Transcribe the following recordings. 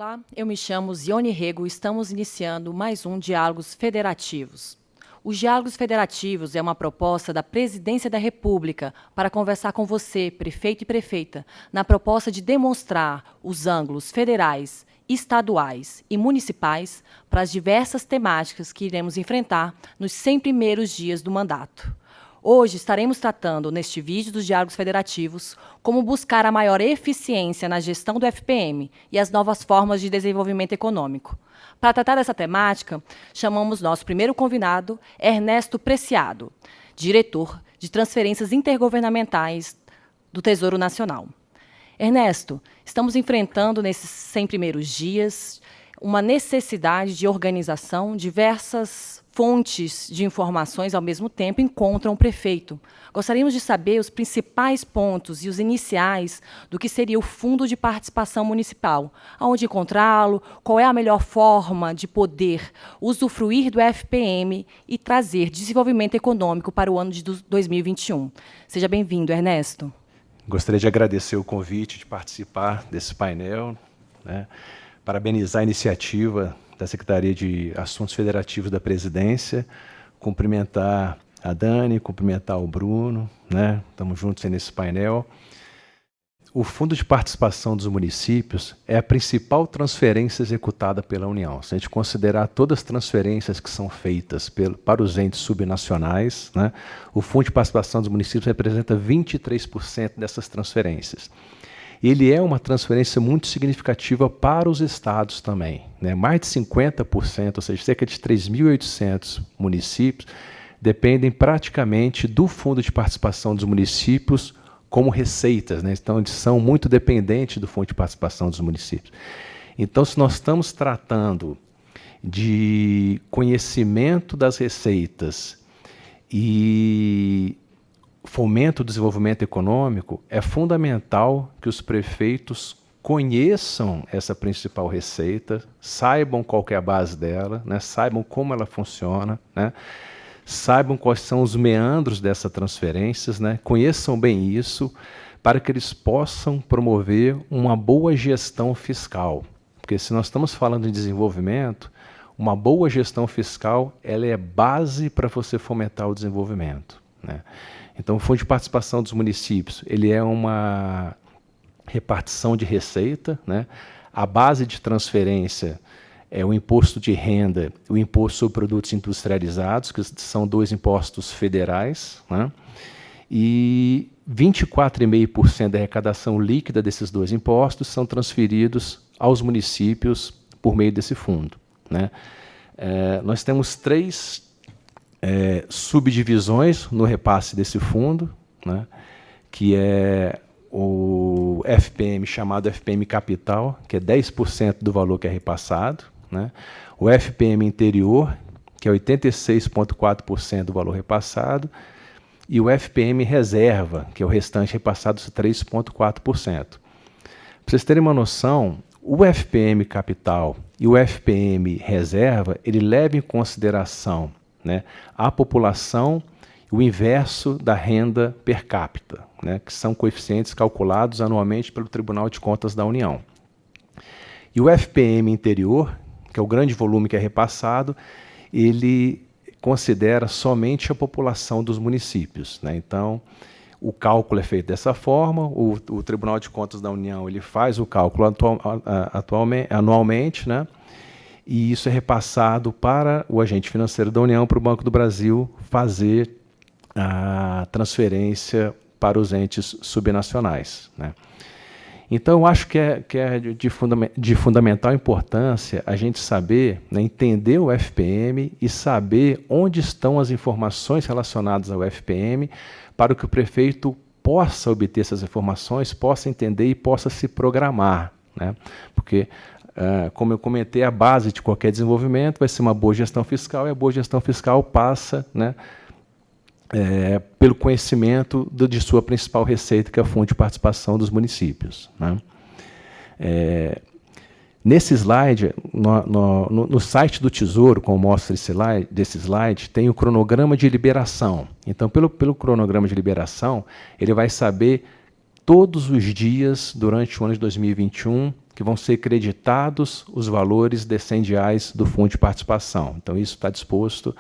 Olá, eu me chamo Zione Rego e estamos iniciando mais um Diálogos Federativos. Os Diálogos Federativos é uma proposta da Presidência da República para conversar com você, prefeito e prefeita, na proposta de demonstrar os ângulos federais, estaduais e municipais para as diversas temáticas que iremos enfrentar nos 100 primeiros dias do mandato. Hoje estaremos tratando, neste vídeo dos Diálogos Federativos, como buscar a maior eficiência na gestão do FPM e as novas formas de desenvolvimento econômico. Para tratar dessa temática, chamamos nosso primeiro convidado, Ernesto Preciado, diretor de transferências intergovernamentais do Tesouro Nacional. Ernesto, estamos enfrentando nesses 100 primeiros dias uma necessidade de organização. Diversas fontes de informações ao mesmo tempo encontram o prefeito. Gostaríamos de saber os principais pontos e os iniciais do que seria o Fundo de Participação Municipal, aonde encontrá-lo, qual é a melhor forma de poder usufruir do FPM e trazer desenvolvimento econômico para o ano de 2021. Seja bem-vindo, Ernesto. Gostaria de agradecer o convite de participar desse painel, né? Parabenizar a iniciativa da Secretaria de Assuntos Federativos da Presidência, cumprimentar a Dani, cumprimentar o Bruno, né? Estamos juntos aí nesse painel. O Fundo de Participação dos Municípios é a principal transferência executada pela União. Se a gente considerar todas as transferências que são feitas para os entes subnacionais, né, o Fundo de Participação dos Municípios representa 23% dessas transferências. Ele é uma transferência muito significativa para os estados também, né? Mais de 50%, ou seja, cerca de 3.800 municípios, dependem praticamente do Fundo de Participação dos Municípios como receitas, né? Então, eles são muito dependentes do Fundo de Participação dos Municípios. Então, se nós estamos tratando de conhecimento das receitas e fomento do desenvolvimento econômico, é fundamental que os prefeitos conheçam essa principal receita, saibam qual que é a base dela, né, saibam como ela funciona, né, saibam quais são os meandros dessas transferências, né, conheçam bem isso, para que eles possam promover uma boa gestão fiscal. Porque se nós estamos falando de desenvolvimento, uma boa gestão fiscal ela é base para você fomentar o desenvolvimento, né? Então, o Fundo de Participação dos Municípios, ele é uma repartição de receita, né? A base de transferência é o imposto de renda, o imposto sobre produtos industrializados, que são dois impostos federais, né? E 24,5% da arrecadação líquida desses dois impostos são transferidos aos municípios por meio desse fundo, né? Nós temos três subdivisões no repasse desse fundo, né, que é o FPM, chamado FPM Capital, que é 10% do valor que é repassado, né, o FPM Interior, que é 86,4% do valor repassado, e o FPM Reserva, que é o restante repassado, 3,4%. Para vocês terem uma noção, o FPM Capital e o FPM Reserva, ele leva em consideração, né, a população, o inverso da renda per capita, né, que são coeficientes calculados anualmente pelo Tribunal de Contas da União. E o FPM Interior, que é o grande volume que é repassado, ele considera somente a população dos municípios, né? Então, o cálculo é feito dessa forma, o Tribunal de Contas da União ele faz o cálculo anualmente, né? E isso é repassado para o agente financeiro da União, para o Banco do Brasil, fazer a transferência para os entes subnacionais, né? Então, eu acho que é de fundamental importância a gente saber, né, entender o FPM e saber onde estão as informações relacionadas ao FPM para que o prefeito possa obter essas informações, possa entender e possa se programar, né? Porque como eu comentei, a base de qualquer desenvolvimento vai ser uma boa gestão fiscal, e a boa gestão fiscal passa, né, pelo conhecimento de sua principal receita, que é o Fundo de Participação dos Municípios, né? Nesse slide, no site do Tesouro, como mostra desse slide, tem o cronograma de liberação. Então, pelo cronograma de liberação, ele vai saber todos os dias durante o ano de 2021 que que vão ser creditados os valores decendiais do Fundo de Participação. Então, isso está disposto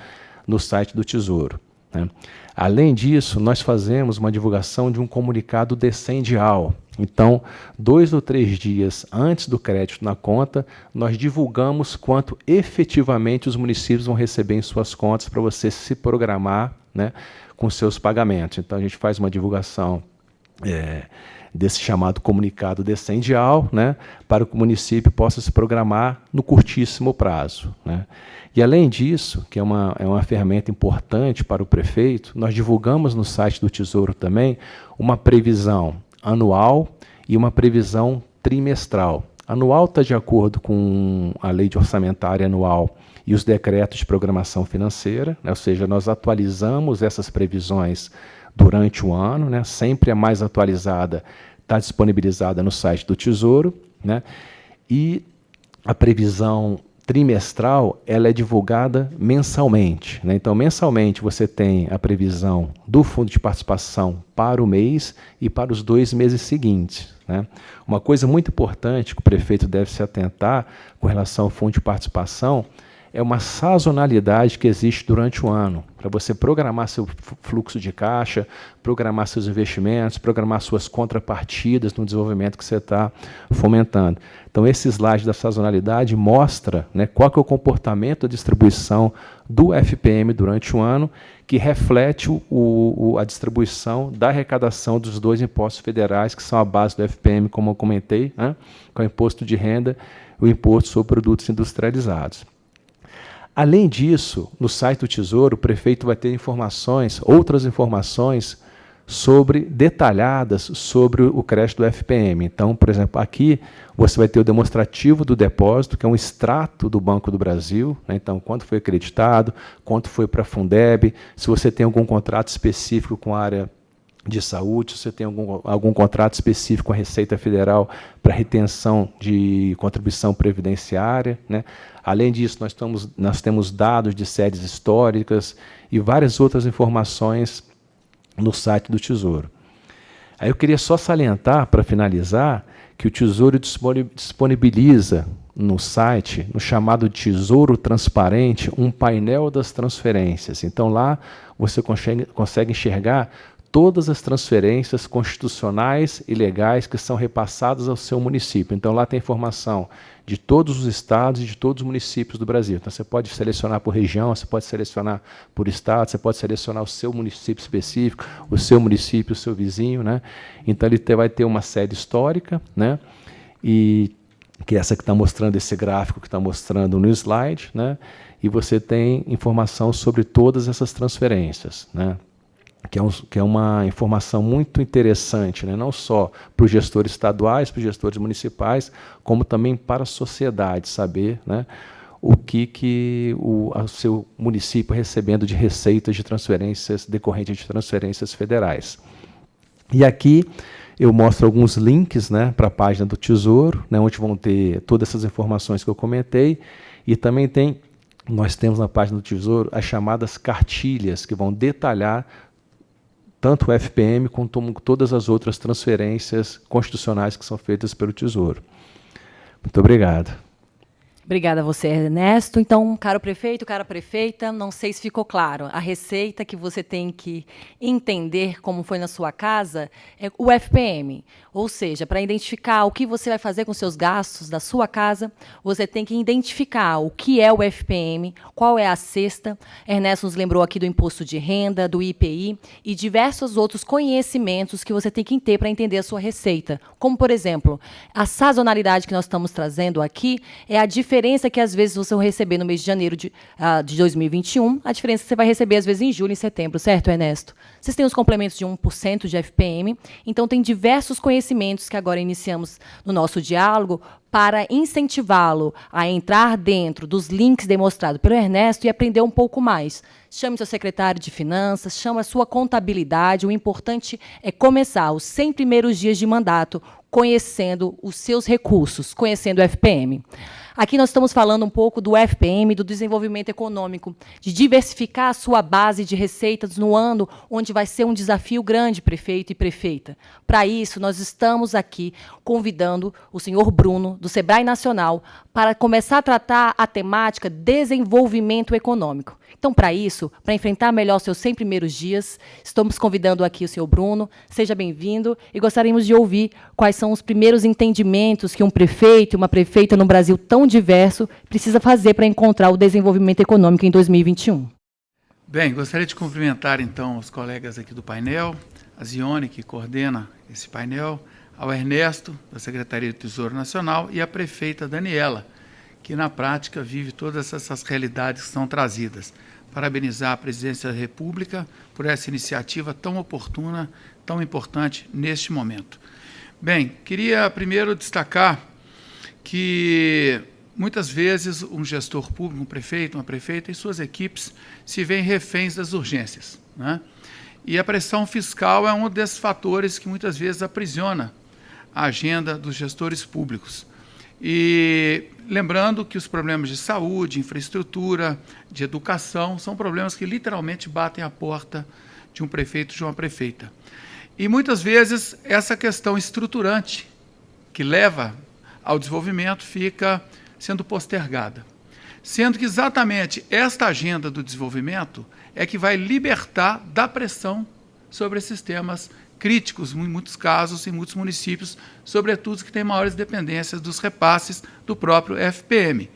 no site do Tesouro, né? Além disso, nós fazemos uma divulgação de um comunicado decendial. Então, 2 ou 3 dias antes do crédito na conta, nós divulgamos quanto efetivamente os municípios vão receber em suas contas para você se programar, né, com seus pagamentos. Então, a gente faz uma divulgação desse chamado comunicado decendial, né, para que o município possa se programar no curtíssimo prazo, né. E, além disso, que é uma ferramenta importante para o prefeito, nós divulgamos no site do Tesouro também uma previsão anual e uma previsão trimestral. Anual está de acordo com a lei de orçamentária anual e os decretos de programação financeira, né, ou seja, nós atualizamos essas previsões durante o ano, né, sempre a mais atualizada está disponibilizada no site do Tesouro, né, e a previsão trimestral ela é divulgada mensalmente, né? Então, mensalmente você tem a previsão do Fundo de Participação para o mês e para os 2 meses seguintes, né? Uma coisa muito importante que o prefeito deve se atentar com relação ao Fundo de Participação é uma sazonalidade que existe durante o ano, para você programar seu fluxo de caixa, programar seus investimentos, programar suas contrapartidas no desenvolvimento que você está fomentando. Então, esse slide da sazonalidade mostra, né, qual que é o comportamento da distribuição do FPM durante o ano, que reflete a distribuição da arrecadação dos 2 impostos federais, que são a base do FPM, como eu comentei, né, que é o Imposto de Renda e o Imposto sobre Produtos Industrializados. Além disso, no site do Tesouro, o prefeito vai ter outras informações detalhadas sobre o crédito do FPM. Então, por exemplo, aqui você vai ter o demonstrativo do depósito, que é um extrato do Banco do Brasil, né? Então, quanto foi acreditado, quanto foi para a Fundeb, se você tem algum contrato específico com a área de saúde, se você tem algum contrato específico com a Receita Federal para retenção de contribuição previdenciária, né? Além disso, nós temos dados de séries históricas e várias outras informações no site do Tesouro. Aí eu queria só salientar, para finalizar, que o Tesouro disponibiliza no site, no chamado Tesouro Transparente, um painel das transferências. Então, lá você consegue enxergar todas as transferências constitucionais e legais que são repassadas ao seu município. Então, lá tem informação de todos os estados e de todos os municípios do Brasil. Então, você pode selecionar por região, você pode selecionar por estado, você pode selecionar o seu município específico, o seu município, o seu vizinho, né? Então, ele vai ter uma série histórica, né? E que é essa que está mostrando, esse gráfico que está mostrando no slide, né? E você tem informação sobre todas essas transferências, né? Que é uma informação muito interessante, né? Não só para os gestores estaduais, para os gestores municipais, como também para a sociedade, saber, né, o que o seu município recebendo de receitas de transferências decorrentes de transferências federais. E aqui eu mostro alguns links, né, para a página do Tesouro, né, onde vão ter todas essas informações que eu comentei, e também nós temos na página do Tesouro as chamadas cartilhas, que vão detalhar tanto o FPM quanto todas as outras transferências constitucionais que são feitas pelo Tesouro. Muito obrigado. Obrigada a você, Ernesto. Então, caro prefeito, cara prefeita, não sei se ficou claro. A receita que você tem que entender como foi na sua casa é o FPM. Ou seja, para identificar o que você vai fazer com seus gastos da sua casa, você tem que identificar o que é o FPM, qual é a cesta. Ernesto nos lembrou aqui do imposto de renda, do IPI e diversos outros conhecimentos que você tem que ter para entender a sua receita. Como, por exemplo, a sazonalidade que nós estamos trazendo aqui é a diferença que, às vezes, você vai receber no mês de janeiro de 2021, a diferença que você vai receber, às vezes, em julho e setembro, certo, Ernesto? Vocês têm os complementos de 1% de FPM, então tem diversos conhecimentos que agora iniciamos no nosso diálogo para incentivá-lo a entrar dentro dos links demonstrados pelo Ernesto e aprender um pouco mais. Chame seu secretário de finanças, chame a sua contabilidade, o importante é começar os 100 primeiros dias de mandato conhecendo os seus recursos, conhecendo o FPM. Aqui nós estamos falando um pouco do FPM, do desenvolvimento econômico, de diversificar a sua base de receitas no ano onde vai ser um desafio grande, prefeito e prefeita. Para isso, nós estamos aqui convidando o senhor Bruno, do Sebrae Nacional, para começar a tratar a temática desenvolvimento econômico. Então, para isso, para enfrentar melhor os seus 100 primeiros dias, estamos convidando aqui o senhor Bruno. Seja bem-vindo e gostaríamos de ouvir quais são os primeiros entendimentos que um prefeito e uma prefeita no Brasil tão diverso precisa fazer para encontrar o desenvolvimento econômico em 2021. Bem, gostaria de cumprimentar, então, os colegas aqui do painel, a Zione, que coordena esse painel, ao Ernesto, da Secretaria do Tesouro Nacional, e a prefeita Daniela, que, na prática, vive todas essas realidades que são trazidas. Parabenizar a Presidência da República por essa iniciativa tão oportuna, tão importante neste momento. Bem, queria primeiro destacar que muitas vezes um gestor público, um prefeito, uma prefeita e suas equipes se veem reféns das urgências, né? E a pressão fiscal é um desses fatores que muitas vezes aprisiona a agenda dos gestores públicos. E lembrando que os problemas de saúde, infraestrutura, de educação, são problemas que literalmente batem à porta de um prefeito, de uma prefeita. E muitas vezes essa questão estruturante que leva ao desenvolvimento fica sendo postergada. Sendo que exatamente esta agenda do desenvolvimento é que vai libertar da pressão sobre esses temas críticos, em muitos casos, em muitos municípios, sobretudo os que têm maiores dependências dos repasses do próprio FPM.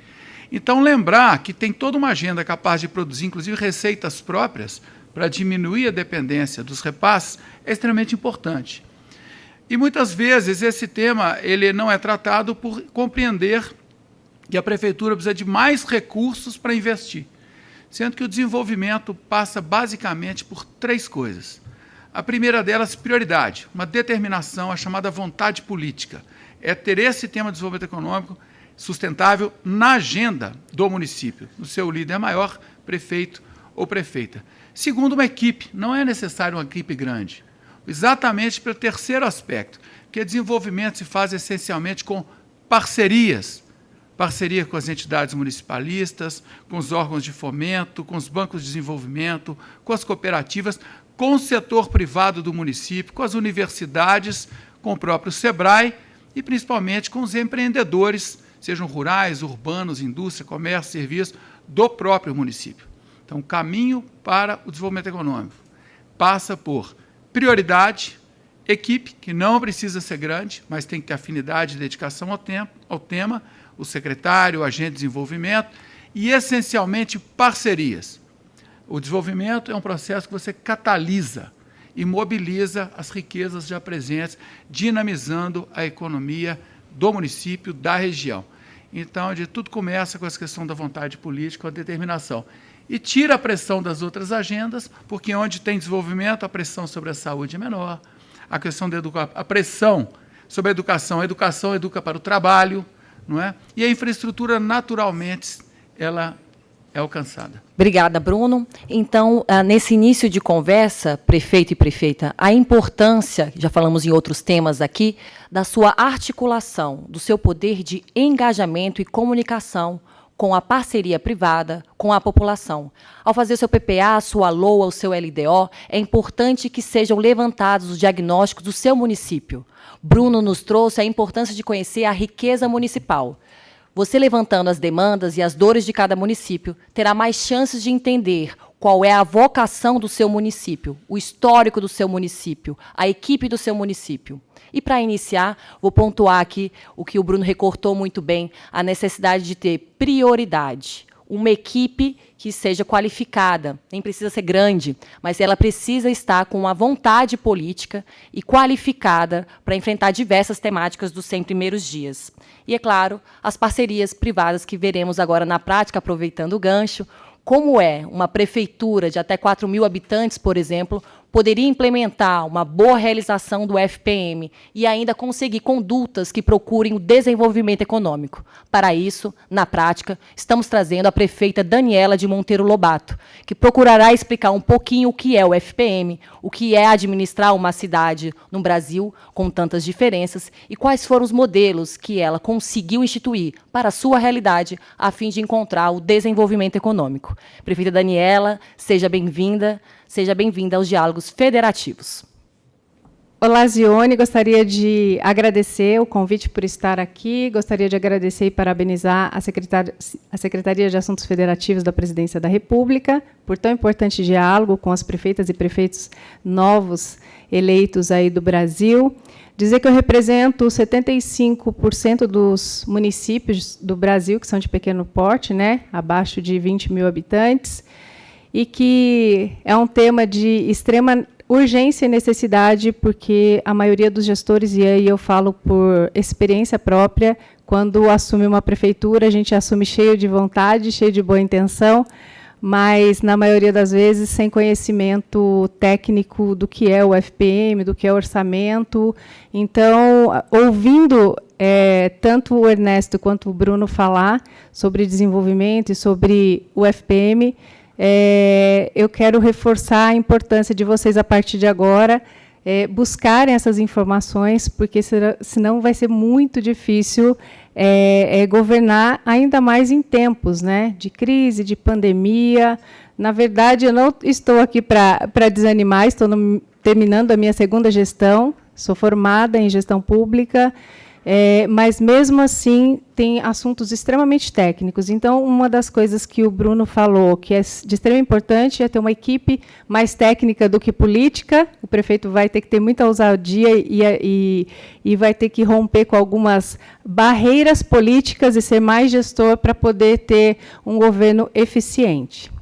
Então, lembrar que tem toda uma agenda capaz de produzir, inclusive, receitas próprias para diminuir a dependência dos repasses é extremamente importante. E, muitas vezes, esse tema ele não é tratado por compreender que a Prefeitura precisa de mais recursos para investir, sendo que o desenvolvimento passa basicamente por 3 coisas. A primeira delas, prioridade, uma determinação, a chamada vontade política. É ter esse tema de desenvolvimento econômico sustentável na agenda do município, no seu líder maior, prefeito ou prefeita. Segundo, uma equipe. Não é necessário uma equipe grande. Exatamente pelo terceiro aspecto, que desenvolvimento se faz essencialmente com parcerias. Parceria com as entidades municipalistas, com os órgãos de fomento, com os bancos de desenvolvimento, com as cooperativas, com o setor privado do município, com as universidades, com o próprio Sebrae e, principalmente, com os empreendedores, sejam rurais, urbanos, indústria, comércio, serviços, do próprio município. Então, o caminho para o desenvolvimento econômico passa por prioridade, equipe, que não precisa ser grande, mas tem que ter afinidade e dedicação ao tema, o secretário, o agente de desenvolvimento, e, essencialmente, parcerias. O desenvolvimento é um processo que você catalisa e mobiliza as riquezas já presentes, dinamizando a economia do município, da região. Então, de tudo começa com essa questão da vontade política, com a determinação. E tira a pressão das outras agendas, porque onde tem desenvolvimento, a pressão sobre a saúde é menor, a questão da a pressão sobre a educação educa para o trabalho, não é? E a infraestrutura, naturalmente, ela é alcançada. Obrigada, Bruno. Então, nesse início de conversa, prefeito e prefeita, a importância, já falamos em outros temas aqui, da sua articulação, do seu poder de engajamento e comunicação com a parceria privada, com a população. Ao fazer o seu PPA, a sua LOA, o seu LDO, é importante que sejam levantados os diagnósticos do seu município. Bruno nos trouxe a importância de conhecer a riqueza municipal. Você levantando as demandas e as dores de cada município, terá mais chances de entender qual é a vocação do seu município, o histórico do seu município, a equipe do seu município. E, para iniciar, vou pontuar aqui o que o Bruno recortou muito bem, a necessidade de ter prioridade. Uma equipe que seja qualificada, nem precisa ser grande, mas ela precisa estar com uma vontade política e qualificada para enfrentar diversas temáticas dos 100 primeiros dias. E, é claro, as parcerias privadas que veremos agora na prática, aproveitando o gancho, como é uma prefeitura de até 4.000 habitantes, por exemplo, poderia implementar uma boa realização do FPM e ainda conseguir condutas que procurem o desenvolvimento econômico. Para isso, na prática, estamos trazendo a prefeita Daniela de Monteiro Lobato, que procurará explicar um pouquinho o que é o FPM, o que é administrar uma cidade no Brasil com tantas diferenças e quais foram os modelos que ela conseguiu instituir para a sua realidade a fim de encontrar o desenvolvimento econômico. Prefeita Daniela, seja bem-vinda aos Diálogos Federativos. Olá, Zione, gostaria de agradecer o convite por estar aqui, gostaria de agradecer e parabenizar a Secretaria de Assuntos Federativos da Presidência da República por tão importante diálogo com as prefeitas e prefeitos novos eleitos aí do Brasil. Dizer que eu represento 75% dos municípios do Brasil que são de pequeno porte, né, abaixo de 20 mil habitantes, e que é um tema de extrema urgência e necessidade, porque a maioria dos gestores, e aí eu falo por experiência própria, quando assume uma prefeitura, a gente assume cheio de vontade, cheio de boa intenção, mas, na maioria das vezes, sem conhecimento técnico do que é o FPM, do que é o orçamento. Então, ouvindo tanto o Ernesto quanto o Bruno falar sobre desenvolvimento e sobre o FPM, eu quero reforçar a importância de vocês, a partir de agora, buscarem essas informações, porque senão vai ser muito difícil governar, ainda mais em tempos, né, de crise, de pandemia. Na verdade, eu não estou aqui para desanimar, estou terminando a minha segunda gestão, sou formada em gestão pública, mas, mesmo assim, tem assuntos extremamente técnicos. Então, uma das coisas que o Bruno falou, que é de extrema importância, é ter uma equipe mais técnica do que política. O prefeito vai ter que ter muita ousadia e vai ter que romper com algumas barreiras políticas e ser mais gestor para poder ter um governo eficiente.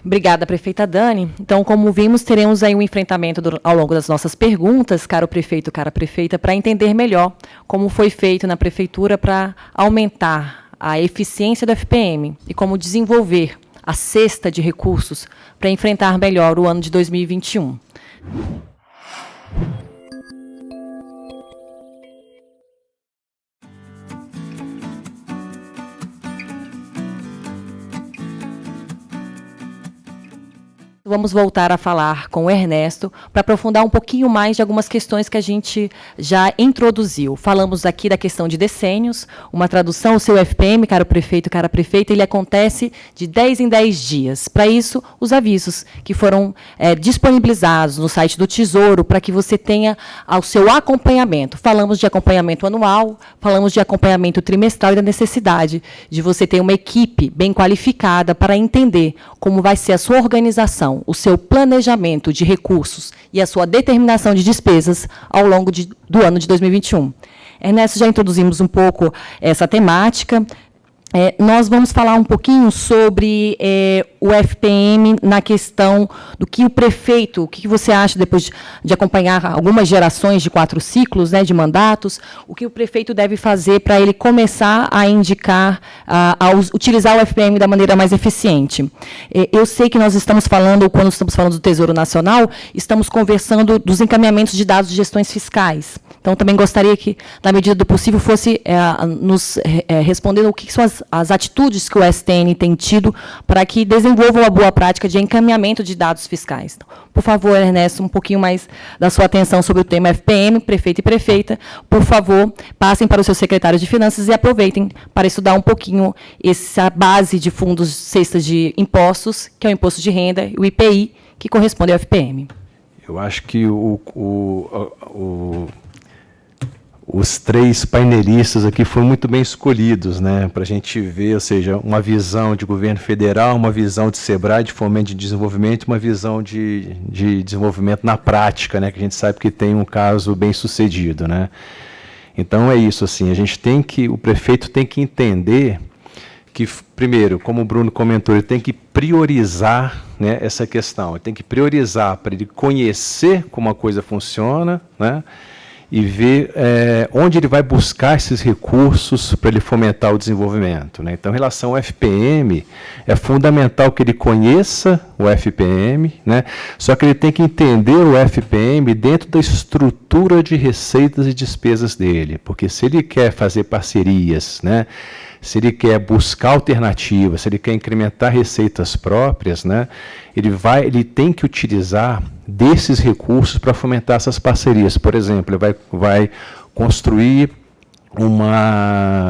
Obrigada, prefeita Dani. Então, como vimos, teremos aí um enfrentamento ao longo das nossas perguntas, caro prefeito, cara prefeita, para entender melhor como foi feito na prefeitura para aumentar a eficiência do FPM e como desenvolver a cesta de recursos para enfrentar melhor o ano de 2021. Vamos voltar a falar com o Ernesto para aprofundar um pouquinho mais de algumas questões que a gente já introduziu. Falamos aqui da questão de decênios, uma tradução, o seu FPM, caro prefeito, cara prefeita, ele acontece de 10 em 10 dias. Para isso, os avisos que foram disponibilizados no site do Tesouro para que você tenha o seu acompanhamento. Falamos de acompanhamento anual, falamos de acompanhamento trimestral e da necessidade de você ter uma equipe bem qualificada para entender como vai ser a sua organização, o seu planejamento de recursos e a sua determinação de despesas ao longo do ano de 2021. Ernesto, já introduzimos um pouco essa temática. Nós vamos falar um pouquinho sobre o FPM na questão do que o prefeito, o que você acha, depois de acompanhar algumas gerações de 4 ciclos, né, de mandatos, o que o prefeito deve fazer para ele começar a indicar, a utilizar o FPM da maneira mais eficiente. Eu sei que nós estamos falando, quando estamos falando do Tesouro Nacional, estamos conversando dos encaminhamentos de dados de gestões fiscais. Então, também gostaria que, na medida do possível, fosse nos responder o que são as atitudes que o STN tem tido para que desenvolva uma boa prática de encaminhamento de dados fiscais. Então, por favor, Ernesto, um pouquinho mais da sua atenção sobre o tema FPM, prefeito e prefeita. Por favor, passem para o seu secretário de Finanças e aproveitem para estudar um pouquinho essa base de fundos cestas de impostos, que é o imposto de renda, e o IPI, que corresponde ao FPM. Eu acho que os 3 painelistas aqui foram muito bem escolhidos, né, para a gente ver, ou seja, uma visão de governo federal, uma visão de SEBRAE, de fomento de desenvolvimento, uma visão de desenvolvimento na prática, né, que a gente sabe que tem um caso bem sucedido, né. Então é isso, assim, o prefeito tem que entender que, primeiro, como o Bruno comentou, ele tem que priorizar, né, essa questão, ele tem que priorizar para ele conhecer como a coisa funciona, né, e ver onde ele vai buscar esses recursos para ele fomentar o desenvolvimento, né? Então, em relação ao FPM, é fundamental que ele conheça o FPM, né? Só que ele tem que entender o FPM dentro da estrutura de receitas e despesas dele, porque se ele quer fazer parcerias, né? Se ele quer buscar alternativas, se ele quer incrementar receitas próprias, né, ele tem que utilizar desses recursos para fomentar essas parcerias. Por exemplo, ele vai construir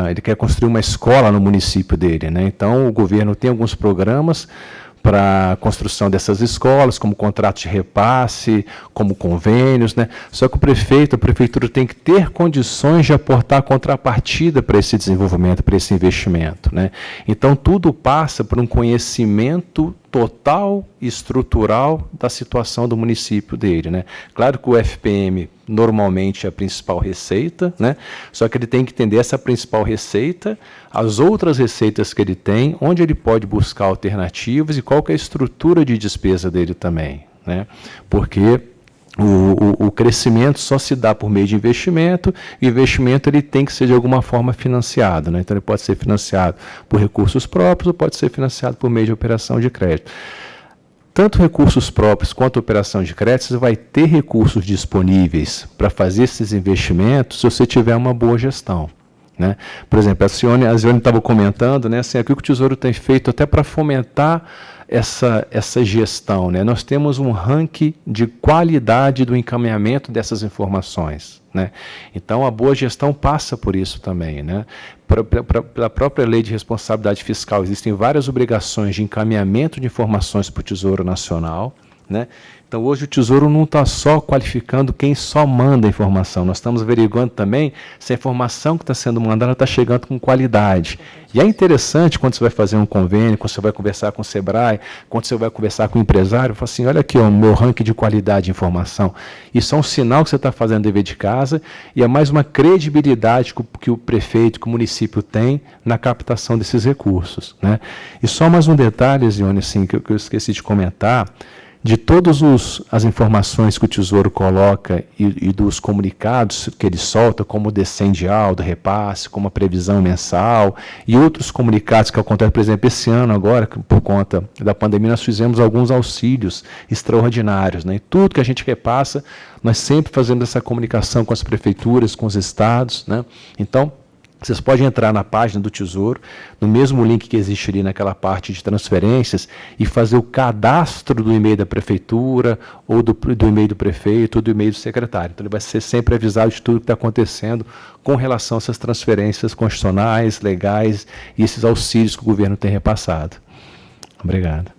ele quer construir uma escola no município dele, né? Então, o governo tem alguns programas para a construção dessas escolas, como contratos de repasse, como convênios, né? Só que a prefeitura tem que ter condições de aportar contrapartida para esse desenvolvimento, para esse investimento, né? Então, tudo passa por um conhecimento total e estrutural da situação do município dele, né? Claro que o FPM normalmente é a principal receita, né? Só que ele tem que entender essa principal receita, as outras receitas que ele tem, onde ele pode buscar alternativas e qual que é a estrutura de despesa dele também, né? Porque o crescimento só se dá por meio de investimento, e o investimento ele tem que ser de alguma forma financiado, né? Então ele pode ser financiado por recursos próprios ou pode ser financiado por meio de operação de crédito. Tanto recursos próprios quanto operação de crédito, você vai ter recursos disponíveis para fazer esses investimentos se você tiver uma boa gestão, né? Por exemplo, a Zione estava comentando, né, assim, o que o Tesouro tem feito até para fomentar essa gestão, né? Nós temos um ranking de qualidade do encaminhamento dessas informações, né? Então, a boa gestão passa por isso também, né? Pela própria lei de responsabilidade fiscal, existem várias obrigações de encaminhamento de informações para o Tesouro Nacional, né? Então, hoje o Tesouro não está só qualificando quem só manda a informação, nós estamos averiguando também se a informação que está sendo mandada está chegando com qualidade. E é interessante quando você vai fazer um convênio, quando você vai conversar com o Sebrae, quando você vai conversar com o empresário, fala assim, olha aqui o meu ranking de qualidade de informação. Isso é um sinal que você está fazendo dever de casa e é mais uma credibilidade que o prefeito, que o município tem na captação desses recursos, né? E só mais um detalhe, Zione, assim, que eu esqueci de comentar, de todas as informações que o Tesouro coloca e dos comunicados que ele solta, como o descendial do repasse, como a previsão mensal e outros comunicados que acontecem, por exemplo, esse ano agora, por conta da pandemia, nós fizemos alguns auxílios extraordinários, né? E tudo que a gente repassa, nós sempre fazemos essa comunicação com as prefeituras, com os estados, né? Então, vocês podem entrar na página do Tesouro, no mesmo link que existe ali naquela parte de transferências, e fazer o cadastro do e-mail da prefeitura, ou do e-mail do prefeito, ou do e-mail do secretário. Então, ele vai ser sempre avisado de tudo que está acontecendo com relação a essas transferências constitucionais, legais, e esses auxílios que o governo tem repassado. Obrigado.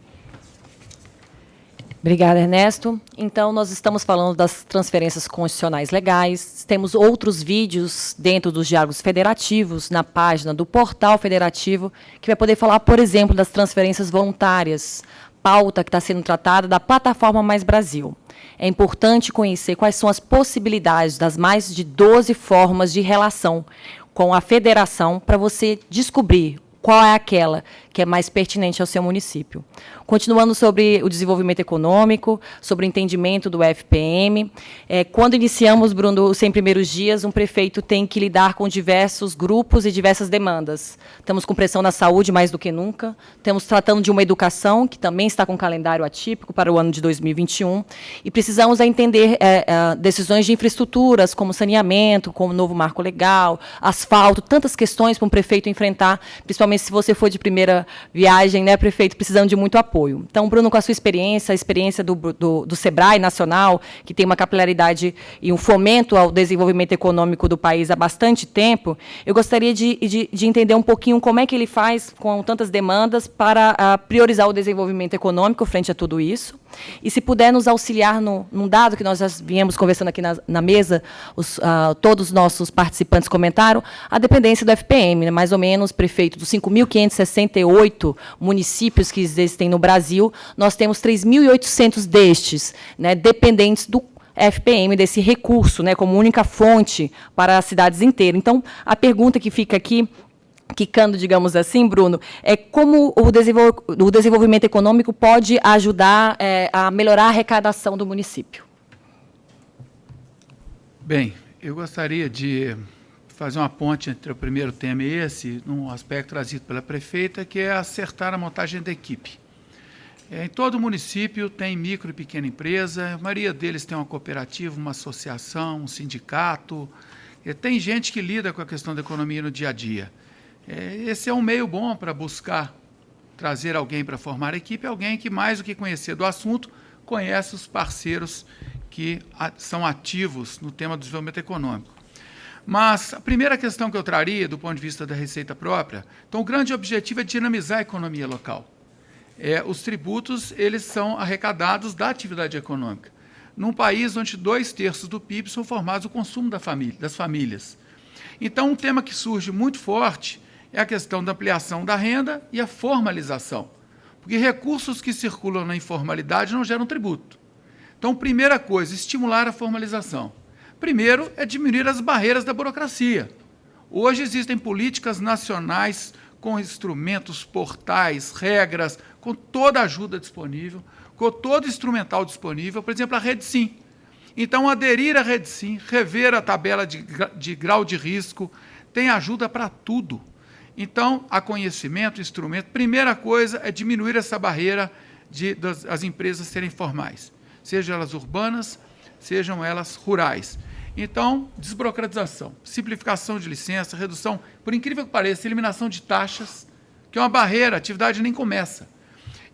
Obrigada, Ernesto. Então, nós estamos falando das transferências constitucionais legais. Temos outros vídeos dentro dos diálogos federativos, na página do Portal Federativo, que vai poder falar, por exemplo, das transferências voluntárias, pauta que está sendo tratada da plataforma Mais Brasil. É importante conhecer quais são as possibilidades das mais de 12 formas de relação com a federação para você descobrir qual é aquela que é mais pertinente ao seu município. Continuando sobre o desenvolvimento econômico, sobre o entendimento do FPM, quando iniciamos, Bruno, os 100 primeiros dias, um prefeito tem que lidar com diversos grupos e diversas demandas. Estamos com pressão na saúde mais do que nunca, estamos tratando de uma educação que também está com calendário atípico para o ano de 2021, e precisamos entender decisões de infraestruturas, como saneamento, como novo marco legal, asfalto, tantas questões para um prefeito enfrentar, principalmente se você for de primeira viagem, né, prefeito, precisando de muito apoio. Então, Bruno, com a sua experiência, a experiência do Sebrae Nacional, que tem uma capilaridade e um fomento ao desenvolvimento econômico do país há bastante tempo, eu gostaria de entender um pouquinho como é que ele faz com tantas demandas para priorizar o desenvolvimento econômico frente a tudo isso. E se puder nos auxiliar num dado que nós já viemos conversando aqui na mesa, todos os nossos participantes comentaram, a dependência do FPM, né, mais ou menos, prefeito, dos 5.568 municípios que existem no Brasil, nós temos 3.800 destes, né, dependentes do FPM, desse recurso, né, como única fonte para as cidades inteiras. Então, a pergunta que fica aqui, quicando, digamos assim, Bruno, é como o desenvolvimento econômico pode ajudar a melhorar a arrecadação do município? Bem, Eu gostaria de fazer uma ponte entre o primeiro tema e esse, num aspecto trazido pela prefeita, que é acertar a montagem da equipe. Em todo município tem micro e pequena empresa, a maioria deles tem uma cooperativa, uma associação, um sindicato. Tem gente que lida com a questão da economia no dia a dia. Esse é um meio bom para buscar trazer alguém para formar a equipe, alguém que, mais do que conhecer do assunto, conhece os parceiros que são ativos no tema do desenvolvimento econômico. Mas a primeira questão que eu traria, do ponto de vista da receita própria, então o grande objetivo é dinamizar a economia local. Os tributos, eles são arrecadados da atividade econômica. Num país onde 2/3 do PIB são formados do consumo das famílias. Então, um tema que surge muito forte é a questão da ampliação da renda e a formalização. Porque recursos que circulam na informalidade não geram tributo. Então, primeira coisa, estimular a formalização. Primeiro, é diminuir as barreiras da burocracia. Hoje existem políticas nacionais com instrumentos, portais, regras, com toda a ajuda disponível, com todo o instrumental disponível, por exemplo, a Rede Sim. Então, aderir à Rede Sim, rever a tabela de grau de risco, tem ajuda para tudo. Então, há conhecimento, instrumento. Primeira coisa é diminuir essa barreira das empresas serem formais, sejam elas urbanas, sejam elas rurais. Então, desburocratização, simplificação de licença, redução, por incrível que pareça, eliminação de taxas, que é uma barreira, a atividade nem começa.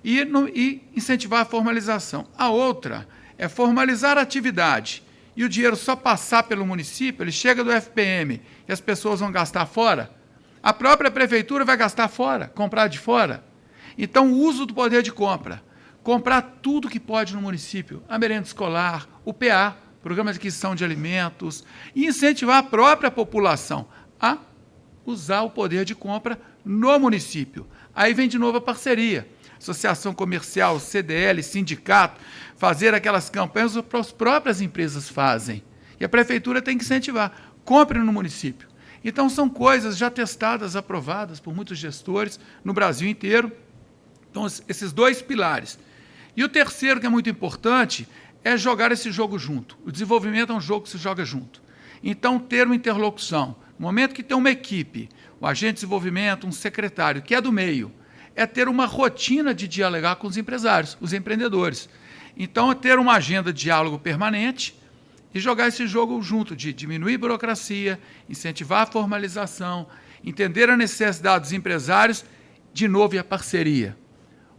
E incentivar a formalização. A outra é formalizar a atividade e o dinheiro só passar pelo município, ele chega do FPM e as pessoas vão gastar fora, a própria prefeitura vai gastar fora, comprar de fora. Então, o uso do poder de compra, comprar tudo que pode no município, a merenda escolar, o PA, Programa de Aquisição de Alimentos, e incentivar a própria população a usar o poder de compra no município. Aí vem de novo a parceria, associação comercial, CDL, sindicato, fazer aquelas campanhas que as próprias empresas fazem. E a prefeitura tem que incentivar, compre no município. Então, são coisas já testadas, aprovadas por muitos gestores no Brasil inteiro. Então, esses dois pilares. E o terceiro, que é muito importante, é jogar esse jogo junto. O desenvolvimento é um jogo que se joga junto. Então, ter uma interlocução. No momento que tem uma equipe, o agente de desenvolvimento, um secretário, que é do meio, é ter uma rotina de dialogar com os empresários, os empreendedores. Então, é ter uma agenda de diálogo permanente e jogar esse jogo junto, de diminuir a burocracia, incentivar a formalização, entender a necessidade dos empresários, de novo, e a parceria.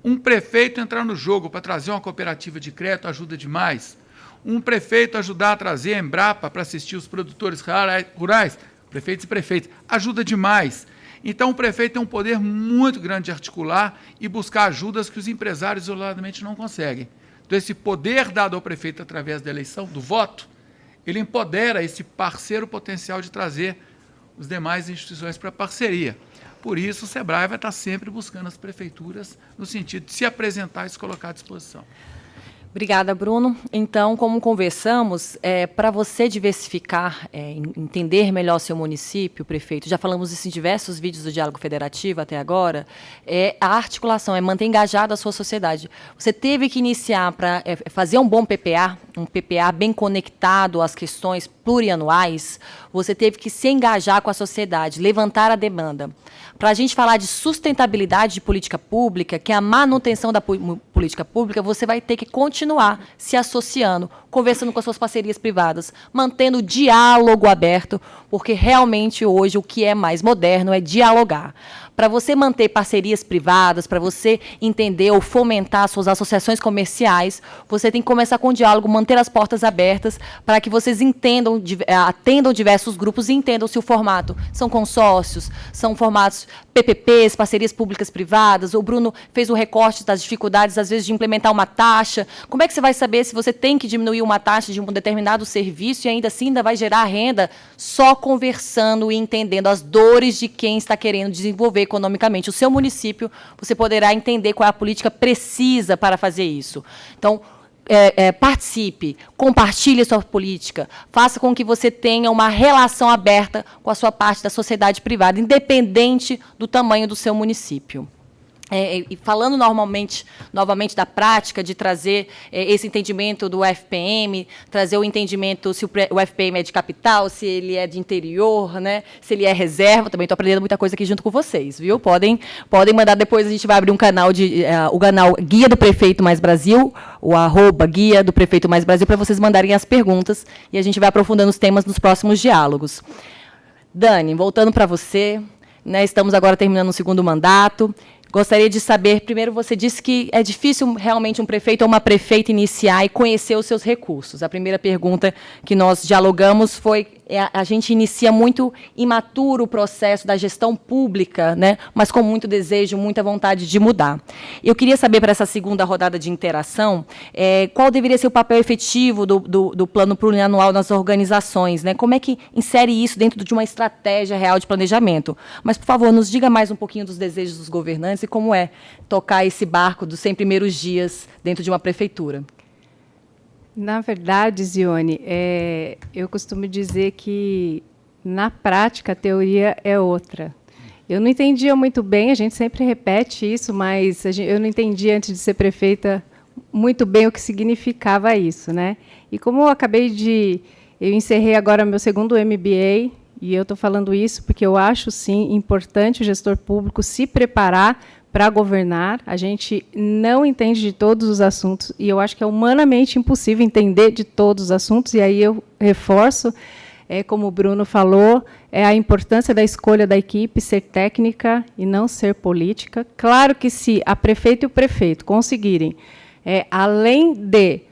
Um prefeito entrar no jogo para trazer uma cooperativa de crédito ajuda demais. Um prefeito ajudar a trazer a Embrapa para assistir os produtores rurais, prefeitos e prefeitas, ajuda demais. Então, o prefeito tem um poder muito grande de articular e buscar ajudas que os empresários isoladamente não conseguem. Então, esse poder dado ao prefeito através da eleição, do voto, ele empodera esse parceiro potencial de trazer os demais instituições para a parceria. Por isso, o SEBRAE vai estar sempre buscando as prefeituras no sentido de se apresentar e se colocar à disposição. Obrigada, Bruno. Então, como conversamos, para você diversificar, entender melhor seu município, prefeito, já falamos isso em diversos vídeos do Diálogo Federativo até agora, a articulação, manter engajada a sua sociedade. Você teve que iniciar para fazer um bom PPA, um PPA bem conectado às questões plurianuais, você teve que se engajar com a sociedade, levantar a demanda. Para a gente falar de sustentabilidade de política pública, que é a manutenção da política pública, você vai ter que continuar se associando, conversando com as suas parcerias privadas, mantendo o diálogo aberto, porque realmente hoje o que é mais moderno é dialogar. Para você manter parcerias privadas, para você entender ou fomentar suas associações comerciais, você tem que começar com o diálogo, manter as portas abertas para que vocês entendam, atendam diversos grupos e entendam se o formato são consórcios, são formatos PPPs, parcerias públicas privadas. O Bruno fez o recorte das dificuldades, às vezes, de implementar uma taxa. Como é que você vai saber se você tem que diminuir uma taxa de um determinado serviço e ainda assim ainda vai gerar renda? Só conversando e entendendo as dores de quem está querendo desenvolver economicamente o seu município, você poderá entender qual é a política precisa para fazer isso. Então, participe, compartilhe a sua política, faça com que você tenha uma relação aberta com a sua parte da sociedade privada, independente do tamanho do seu município. E falando novamente da prática de trazer esse entendimento do FPM, trazer o entendimento se o FPM é de capital, se ele é de interior, né, se ele é reserva. Também estou aprendendo muita coisa aqui junto com vocês, viu? Podem mandar depois, a gente vai abrir um canal, o canal Guia do Prefeito Mais Brasil, o @Guia do Prefeito Mais Brasil, para vocês mandarem as perguntas e a gente vai aprofundando os temas nos próximos diálogos. Dani, voltando para você, né, estamos agora terminando o segundo mandato. Gostaria de saber, primeiro, você disse que é difícil realmente um prefeito ou uma prefeita iniciar e conhecer os seus recursos. A primeira pergunta que nós dialogamos foi, a gente inicia muito imaturo o processo da gestão pública, né, mas com muito desejo, muita vontade de mudar. Eu queria saber, para essa segunda rodada de interação, qual deveria ser o papel efetivo do plano plurianual nas organizações, né? Como é que insere isso dentro de uma estratégia real de planejamento? Mas, por favor, nos diga mais um pouquinho dos desejos dos governantes e como é tocar esse barco dos 100 primeiros dias dentro de uma prefeitura. Na verdade, Zione, eu costumo dizer que, na prática, a teoria é outra. Eu não entendia muito bem, a gente sempre repete isso, mas eu não entendia, antes de ser prefeita, muito bem o que significava isso, né? E como eu encerrei agora meu segundo MBA, e eu estou falando isso porque eu acho, sim, importante o gestor público se preparar para governar. A gente não entende de todos os assuntos, e eu acho que é humanamente impossível entender de todos os assuntos, e aí eu reforço, como o Bruno falou, a importância da escolha da equipe ser técnica e não ser política. Claro que se a prefeita e o prefeito conseguirem, além de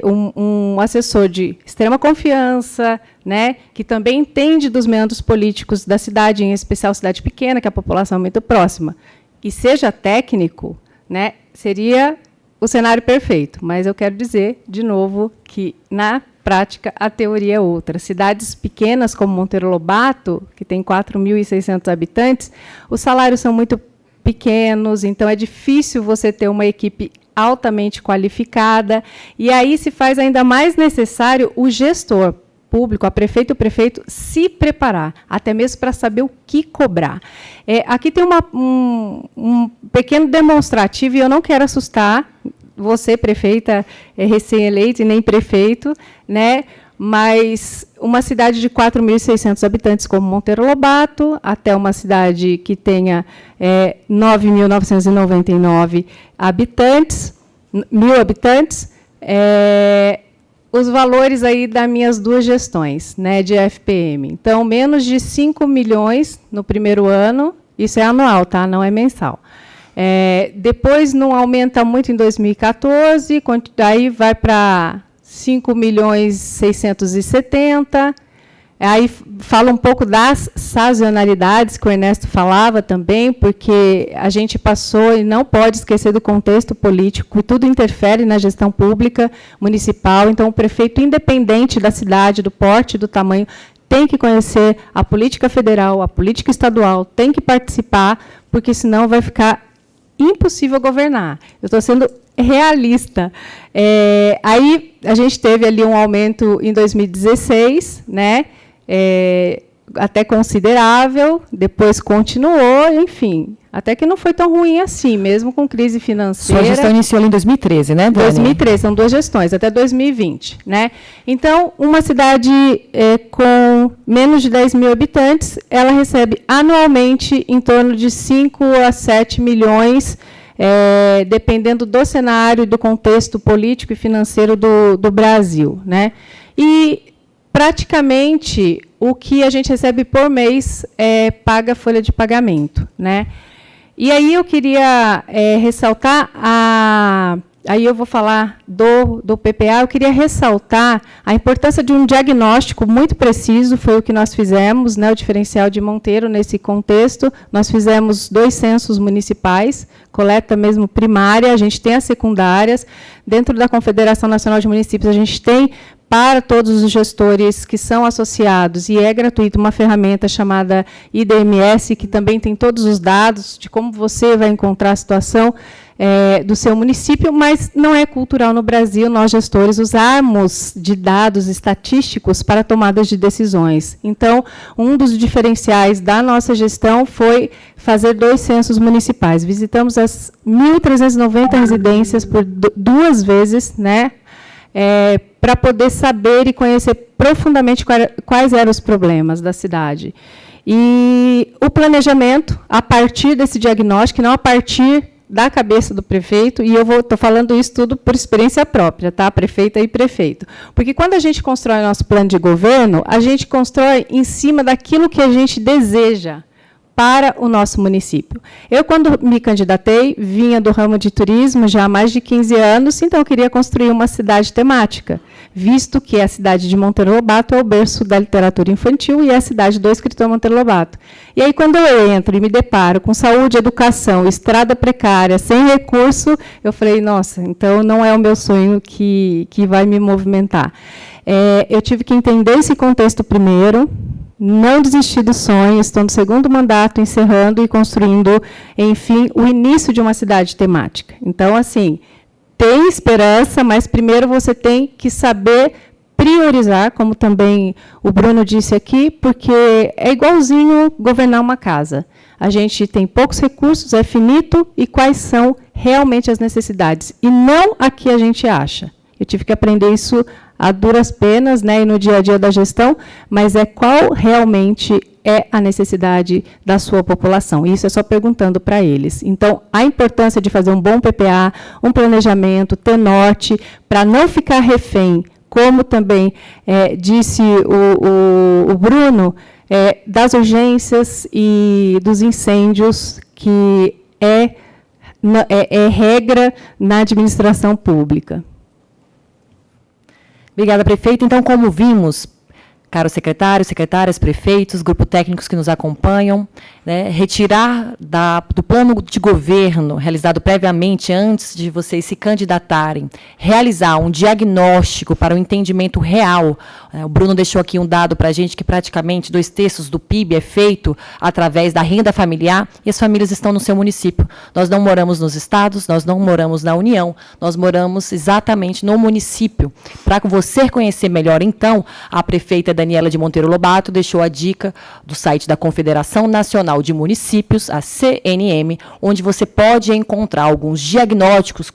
um assessor de extrema confiança, né, que também entende dos meandros políticos da cidade, em especial cidade pequena, que a população é muito próxima, e seja técnico, né, seria o cenário perfeito. Mas eu quero dizer, de novo, que, na prática, a teoria é outra. Cidades pequenas, como Monteiro Lobato, que tem 4.600 habitantes, os salários são muito pequenos, então é difícil você ter uma equipe altamente qualificada, e aí se faz ainda mais necessário o gestor público, a prefeita e o prefeito, se preparar, até mesmo para saber o que cobrar. Aqui tem um pequeno demonstrativo, e eu não quero assustar você, prefeita recém-eleita, e nem prefeito, né? Mas uma cidade de 4.600 habitantes, como Monteiro Lobato, até uma cidade que tenha 9.999 habitantes, 1.000 habitantes, os valores aí das minhas duas gestões, né, de FPM. Então, menos de 5 milhões no primeiro ano, isso é anual, tá? Não é mensal. Depois não aumenta muito em 2014, daí vai para 5.670.000. Aí fala um pouco das sazonalidades que o Ernesto falava também, porque a gente passou, e não pode esquecer do contexto político, e tudo interfere na gestão pública municipal. Então, o prefeito, independente da cidade, do porte, do tamanho, tem que conhecer a política federal, a política estadual, tem que participar, porque senão vai ficar impossível governar. Eu estou sendo realista. Aí a gente teve ali um aumento em 2016, né? Até considerável, depois continuou, enfim, até que não foi tão ruim assim, mesmo com crise financeira. Sua gestão iniciou ali em 2013, né, Dani? 2013, são duas gestões, até 2020. Né? Então, uma cidade com menos de 10 mil habitantes, ela recebe anualmente em torno de 5 a 7 milhões, dependendo do cenário e do contexto político e financeiro do Brasil. Né? E, praticamente, o que a gente recebe por mês paga a folha de pagamento. Né? E aí eu queria ressaltar, aí eu vou falar do PPA, eu queria ressaltar a importância de um diagnóstico muito preciso, foi o que nós fizemos, né, o diferencial de Monteiro, nesse contexto. Nós fizemos 2 censos municipais, coleta mesmo primária, a gente tem as secundárias. Dentro da Confederação Nacional de Municípios, a gente tem para todos os gestores que são associados, e é gratuito, uma ferramenta chamada IDMS, que também tem todos os dados de como você vai encontrar a situação do seu município, mas não é cultural no Brasil nós, gestores, usarmos de dados estatísticos para tomadas de decisões. Então, um dos diferenciais da nossa gestão foi fazer 2 censos municipais. Visitamos as 1.390 residências por 2 vezes, né, para poder saber e conhecer profundamente quais eram os problemas da cidade. E o planejamento, a partir desse diagnóstico, não a partir da cabeça do prefeito, e eu estou falando isso tudo por experiência própria, tá? Prefeita e prefeito. Porque quando a gente constrói nosso plano de governo, a gente constrói em cima daquilo que a gente deseja para o nosso município. Eu, quando me candidatei, vinha do ramo de turismo já há mais de 15 anos, então eu queria construir uma cidade temática, visto que a cidade de Monteiro Lobato é o berço da literatura infantil e é a cidade do escritor Monteiro Lobato. E aí, quando eu entro e me deparo com saúde, educação, estrada precária, sem recurso, eu falei, nossa, então não é o meu sonho que vai me movimentar. Eu tive que entender esse contexto primeiro, não desistir do sonho, estou no 2º mandato, encerrando e construindo, enfim, o início de uma cidade temática. Então, assim, tem esperança, mas primeiro você tem que saber priorizar, como também o Bruno disse aqui, porque é igualzinho governar uma casa. A gente tem poucos recursos, é finito, e quais são realmente as necessidades, e não a que a gente acha. Eu tive que aprender isso a duras penas, né, e no dia a dia da gestão, mas qual realmente é a necessidade da sua população. Isso é só perguntando para eles. Então, a importância de fazer um bom PPA, um planejamento, ter norte, para não ficar refém, como também disse o Bruno, das urgências e dos incêndios, que é regra na administração pública. Obrigada, prefeita. Então, como vimos, caros secretários, secretárias, prefeitos, grupo técnicos que nos acompanham, né, retirar do plano de governo, realizado previamente, antes de vocês se candidatarem, realizar um diagnóstico para o entendimento real. O Bruno deixou aqui um dado para a gente que praticamente 2/3 do PIB é feito através da renda familiar, e as famílias estão no seu município. Nós não moramos nos estados, nós não moramos na União, nós moramos exatamente no município. Para você conhecer melhor, então, a prefeita Daniela de Monteiro Lobato deixou a dica do site da Confederação Nacional de Municípios, a CNM, onde você pode encontrar alguns diagnósticos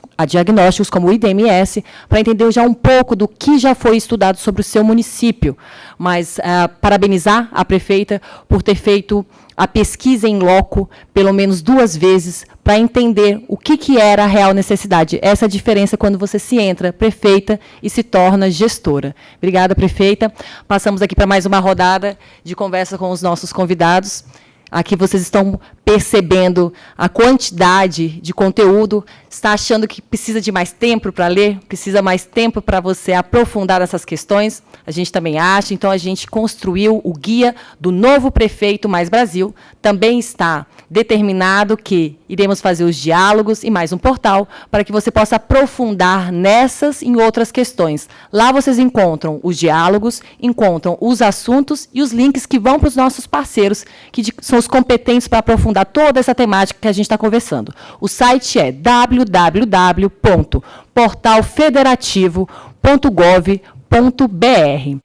como o IDMS, para entender já um pouco do que já foi estudado sobre o seu município. Mas parabenizar a prefeita por ter feito a pesquisa em loco pelo menos 2 vezes para entender o que era a real necessidade. Essa é a diferença quando você se entra prefeita e se torna gestora. Obrigada, prefeita. Passamos aqui para mais uma rodada de conversa com os nossos convidados. Aqui vocês estão percebendo a quantidade de conteúdo. Está achando que precisa de mais tempo para ler? Precisa mais tempo para você aprofundar essas questões? A gente também acha. Então, a gente construiu o guia do novo prefeito Mais Brasil. Também está determinado que iremos fazer os diálogos e mais um portal para que você possa aprofundar nessas e em outras questões. Lá vocês encontram os diálogos, encontram os assuntos e os links que vão para os nossos parceiros, que são os competentes para aprofundar toda essa temática que a gente está conversando. O site é www.portalfederativo.gov.br.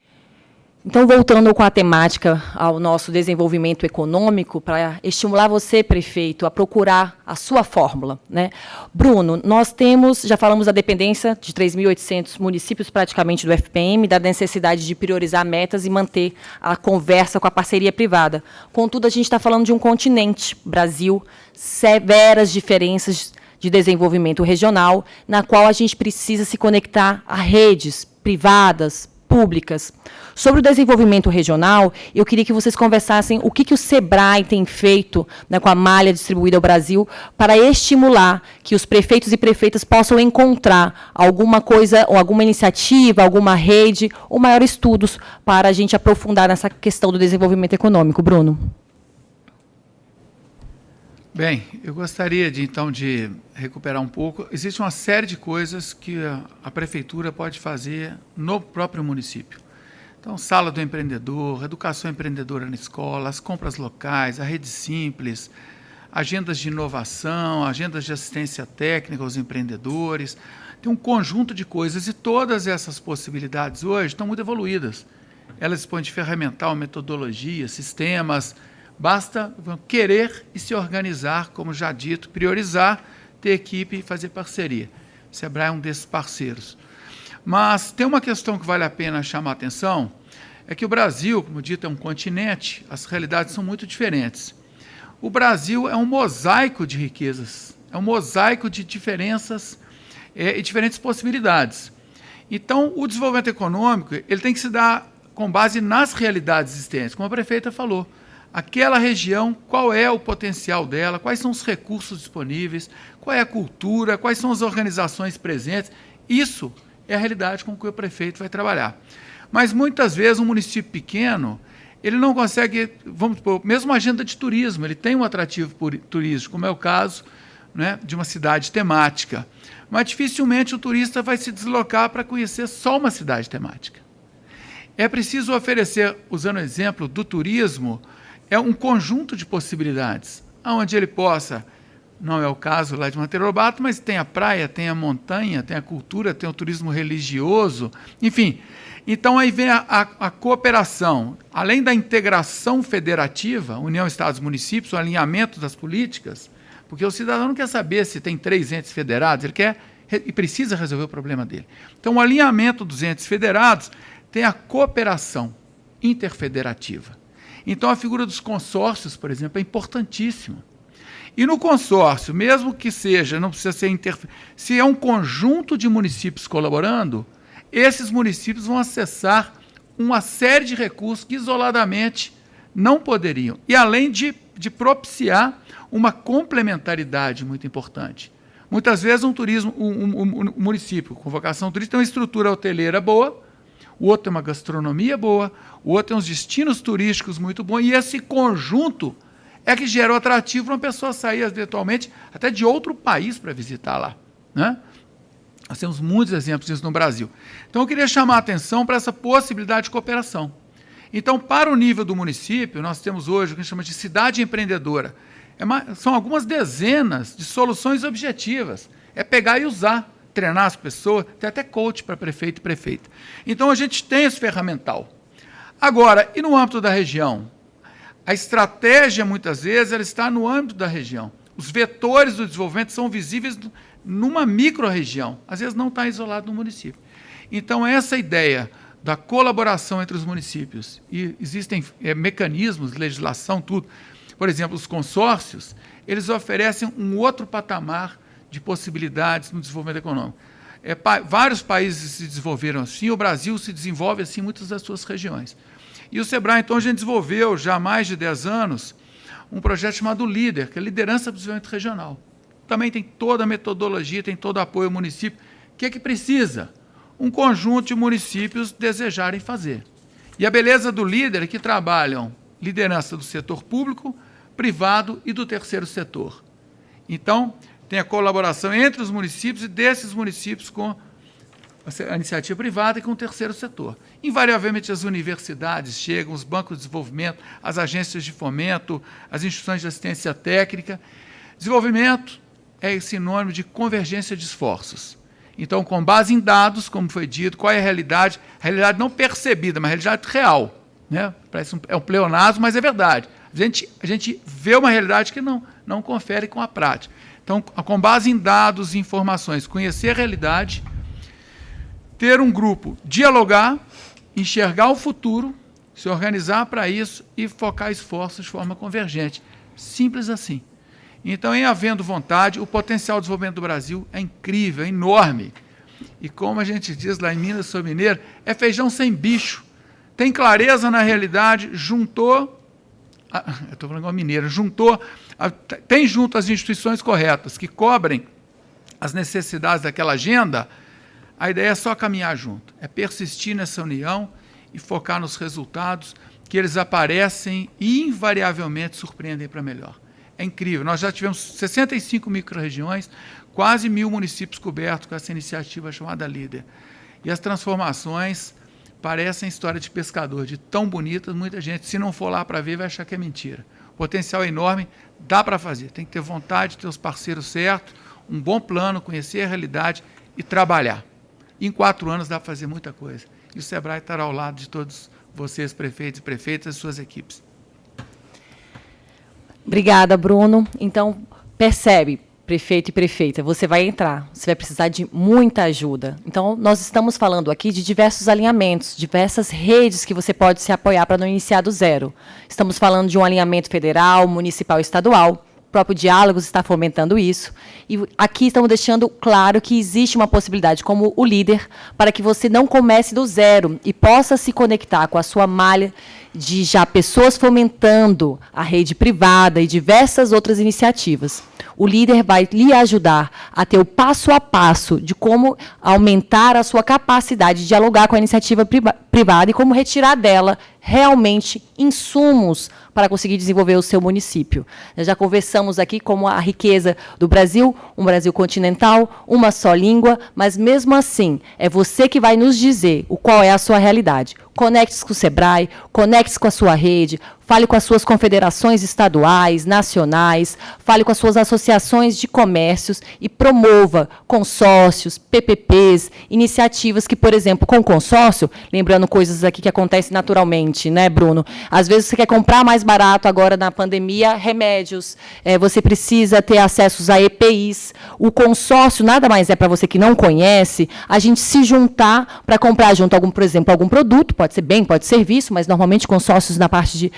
Então, voltando com a temática ao nosso desenvolvimento econômico, para estimular você, prefeito, a procurar a sua fórmula, né? Bruno, nós já falamos da dependência de 3.800 municípios praticamente do FPM, da necessidade de priorizar metas e manter a conversa com a parceria privada. Contudo, a gente está falando de um continente, Brasil, severas diferenças de desenvolvimento regional, na qual a gente precisa se conectar a redes privadas, públicas. Sobre o desenvolvimento regional, eu queria que vocês conversassem o que o SEBRAE tem feito, né, com a malha distribuída ao Brasil, para estimular que os prefeitos e prefeitas possam encontrar alguma coisa, ou alguma iniciativa, alguma rede, ou maiores estudos para a gente aprofundar nessa questão do desenvolvimento econômico. Bruno. Bem, eu gostaria então de recuperar um pouco. Existe uma série de coisas que a prefeitura pode fazer no próprio município. Então, sala do empreendedor, educação empreendedora na escola, as compras locais, a rede simples, agendas de inovação, agendas de assistência técnica aos empreendedores. Tem um conjunto de coisas e todas essas possibilidades hoje estão muito evoluídas. Elas dispõem de ferramental, metodologia, sistemas. Basta querer e se organizar, como já dito, priorizar, ter equipe e fazer parceria. O Sebrae é um desses parceiros. Mas tem uma questão que vale a pena chamar a atenção, é que o Brasil, como dito, é um continente, as realidades são muito diferentes. O Brasil é um mosaico de riquezas, é um mosaico de diferenças e diferentes possibilidades. Então, o desenvolvimento econômico ele tem que se dar com base nas realidades existentes, como a prefeita falou. Aquela região, qual é o potencial dela, quais são os recursos disponíveis, qual é a cultura, quais são as organizações presentes. Isso é a realidade com que o prefeito vai trabalhar. Mas, muitas vezes, um município pequeno, ele não consegue, vamos supor, mesmo uma agenda de turismo, ele tem um atrativo turístico, como é o caso, né, de uma cidade temática. Mas, dificilmente, o turista vai se deslocar para conhecer só uma cidade temática. É preciso oferecer, usando o exemplo do turismo, um conjunto de possibilidades, onde ele possa, não é o caso lá de Monteiro Lobato, mas tem a praia, tem a montanha, tem a cultura, tem o turismo religioso, enfim. Então, aí vem a cooperação, além da integração federativa, União, Estados e Municípios, o alinhamento das políticas, porque o cidadão não quer saber se tem 3 entes federados, ele quer e precisa resolver o problema dele. Então, o alinhamento dos entes federados tem a cooperação interfederativa. Então, a figura dos consórcios, por exemplo, é importantíssima. E no consórcio, mesmo que seja, não precisa ser se é um conjunto de municípios colaborando, esses municípios vão acessar uma série de recursos que isoladamente não poderiam. E além de propiciar uma complementaridade muito importante. Muitas vezes um município com vocação turística tem uma estrutura hoteleira boa, o outro tem uma gastronomia boa, o outro tem uns destinos turísticos muito bons, e esse conjunto é que gera o atrativo para uma pessoa sair, eventualmente, até de outro país para visitar lá, né? Nós temos muitos exemplos disso no Brasil. Então, eu queria chamar a atenção para essa possibilidade de cooperação. Então, para o nível do município, nós temos hoje o que a gente chama de cidade empreendedora. São algumas dezenas de soluções objetivas. É pegar e usar, treinar as pessoas, tem até coach para prefeito e prefeita. Então, a gente tem esse ferramental. Agora, e no âmbito da região? A estratégia, muitas vezes, ela está no âmbito da região. Os vetores do desenvolvimento são visíveis numa micro-região, às vezes não está isolado no município. Então, essa ideia da colaboração entre os municípios, e existem mecanismos, legislação, tudo. Por exemplo, os consórcios, eles oferecem um outro patamar de possibilidades no desenvolvimento econômico. Vários países se desenvolveram assim, o Brasil se desenvolve assim em muitas das suas regiões. E o Sebrae, então, a gente desenvolveu, já há mais de 10 anos, um projeto chamado LÍDER, que é Liderança do Desenvolvimento Regional. Também tem toda a metodologia, tem todo o apoio ao município. O que é que precisa? Um conjunto de municípios desejarem fazer. E a beleza do líder é que trabalham liderança do setor público, privado e do terceiro setor. Então, tem a colaboração entre os municípios e desses municípios com a iniciativa privada e com o terceiro setor. Invariavelmente, as universidades chegam, os bancos de desenvolvimento, as agências de fomento, as instituições de assistência técnica. Desenvolvimento é sinônimo de convergência de esforços. Então, com base em dados, como foi dito, qual é a realidade não percebida, mas a realidade real. Né? Parece um pleonasmo, mas é verdade. A gente vê uma realidade que não confere com a prática. Então, com base em dados e informações, conhecer a realidade, ter um grupo, dialogar, enxergar o futuro, se organizar para isso e focar esforços de forma convergente. Simples assim. Então, em havendo vontade, o potencial de desenvolvimento do Brasil é incrível, é enorme. E como a gente diz lá em Minas, sou mineiro, é feijão sem bicho. Tem clareza na realidade, juntou, eu estou falando igual mineiro, tem junto as instituições corretas que cobrem as necessidades daquela agenda, a ideia é só caminhar junto, é persistir nessa união e focar nos resultados que eles aparecem e invariavelmente surpreendem para melhor. é incrível. Nós já tivemos 65 micro-regiões, quase 1.000 municípios cobertos com essa iniciativa chamada Líder. E as transformações parecem história de pescador, de tão bonitas, muita gente, se não for lá para ver, vai achar que é mentira. O potencial é enorme, dá para fazer. Tem que ter vontade, ter os parceiros certos, um bom plano, conhecer a realidade e trabalhar. Em 4 anos dá para fazer muita coisa. E o SEBRAE estará ao lado de todos vocês, prefeitos e prefeitas, e suas equipes. Obrigada, Bruno. Então, percebe, prefeito e prefeita, você vai entrar, você vai precisar de muita ajuda. Então, nós estamos falando aqui de diversos alinhamentos, diversas redes que você pode se apoiar para não iniciar do zero. Estamos falando de um alinhamento federal, municipal e estadual. O próprio Diálogos está fomentando isso. E aqui estamos deixando claro que existe uma possibilidade, como o líder, para que você não comece do zero e possa se conectar com a sua malha de já pessoas fomentando a rede privada e diversas outras iniciativas. O líder vai lhe ajudar a ter o passo a passo de como aumentar a sua capacidade de dialogar com a iniciativa privada e como retirar dela realmente insumos para conseguir desenvolver o seu município. Nós já conversamos aqui como a riqueza do Brasil, um Brasil continental, uma só língua, mas mesmo assim, é você que vai nos dizer qual é a sua realidade. Conecte-se com o SEBRAE, conecte-se com a sua rede, fale com as suas confederações estaduais, nacionais, fale com as suas associações de comércios e promova consórcios, PPPs, iniciativas que, por exemplo, com consórcio, lembrando coisas aqui que acontecem naturalmente, né, Bruno? Às vezes você quer comprar mais barato agora na pandemia, remédios, você precisa ter acessos a EPIs. O consórcio nada mais é para você que não conhece, a gente se juntar para comprar junto, por exemplo, algum produto, pode ser bem, pode ser serviço, mas normalmente consórcios na parte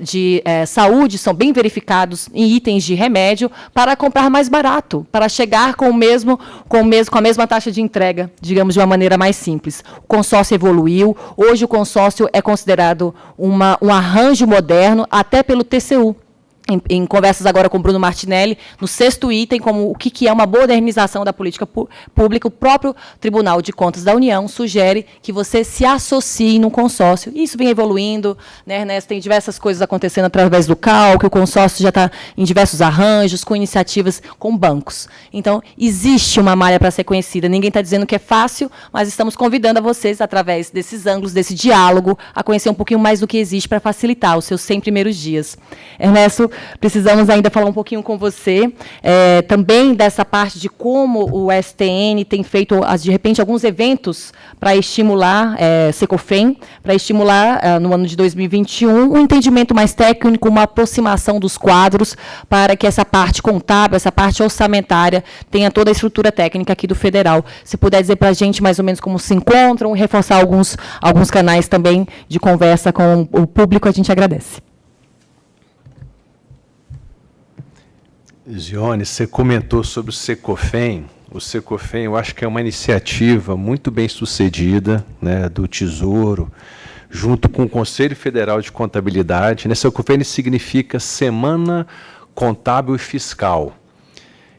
de saúde são bem verificados em itens de remédio para comprar mais barato, para chegar com a mesma taxa de entrega, digamos de uma maneira mais simples. O consórcio evoluiu, hoje o consórcio é considerado um arranjo moderno, até pelo TCU. Em conversas agora com o Bruno Martinelli, no 6º item, como o que é uma modernização da política pública, o próprio Tribunal de Contas da União sugere que você se associe num consórcio. Isso vem evoluindo, né, Ernesto? Tem diversas coisas acontecendo através do CALC, o consórcio já está em diversos arranjos, com iniciativas com bancos. Então, existe uma malha para ser conhecida. Ninguém está dizendo que é fácil, mas estamos convidando a vocês, através desses ângulos, desse diálogo, a conhecer um pouquinho mais do que existe para facilitar os seus 100 primeiros dias. Ernesto, precisamos ainda falar um pouquinho com você, também dessa parte de como o STN tem feito, de repente, alguns eventos para estimular, Secofem, para estimular, no ano de 2021, um entendimento mais técnico, uma aproximação dos quadros, para que essa parte contábil, essa parte orçamentária, tenha toda a estrutura técnica aqui do Federal. Se puder dizer para a gente mais ou menos como se encontram, reforçar alguns canais também de conversa com o público, a gente agradece. Zione, você comentou sobre o Secofem. O Secofem, eu acho que é uma iniciativa muito bem sucedida, né, do Tesouro, junto com o Conselho Federal de Contabilidade. Né, Secofem significa Semana Contábil e Fiscal.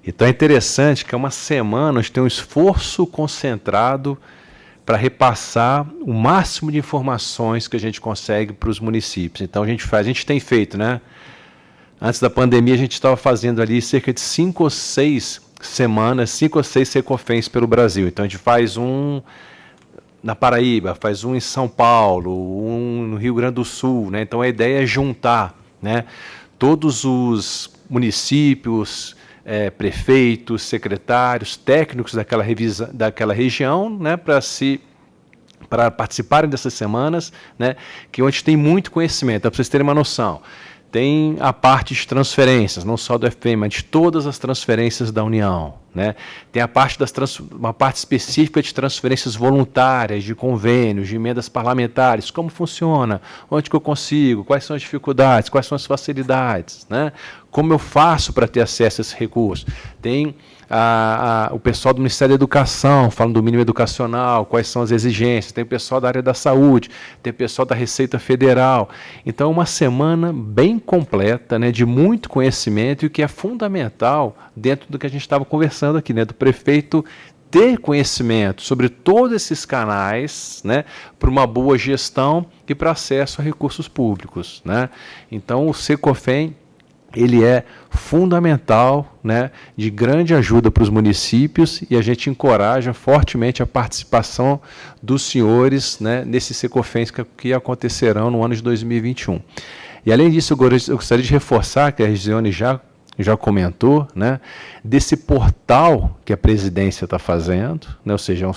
Então é interessante que é uma semana onde tem um esforço concentrado para repassar o máximo de informações que a gente consegue para os municípios. Então a gente tem feito, né? Antes da pandemia, a gente estava fazendo ali cerca de 5 ou 6 semanas, 5 ou 6 Secofens pelo Brasil. Então, a gente faz um na Paraíba, faz um em São Paulo, um no Rio Grande do Sul. Né? Então, a ideia é juntar, né, todos os municípios, prefeitos, secretários, técnicos daquela região, né, para participarem dessas semanas, né, que onde tem muito conhecimento. Para vocês terem uma noção. Tem a parte de transferências, não só do FPM, mas de todas as transferências da União. Né? Tem a parte uma parte específica de transferências voluntárias, de convênios, de emendas parlamentares, como funciona, onde que eu consigo, quais são as dificuldades, quais são as facilidades, né? Como eu faço para ter acesso a esse recurso. Tem o pessoal do Ministério da Educação, falando do mínimo educacional, quais são as exigências, tem o pessoal da área da saúde, tem o pessoal da Receita Federal. Então, uma semana bem completa, né, de muito conhecimento e o que é fundamental dentro do que a gente estava conversando aqui, né, do prefeito ter conhecimento sobre todos esses canais, né, para uma boa gestão e para acesso a recursos públicos. Né? Então, o Secofem ele é fundamental, né, de grande ajuda para os municípios, e a gente encoraja fortemente a participação dos senhores, né, nesses Secofens que acontecerão no ano de 2021. E, além disso, eu gostaria de reforçar, que a Regiane já comentou, né, desse portal que a presidência está fazendo, né, ou seja,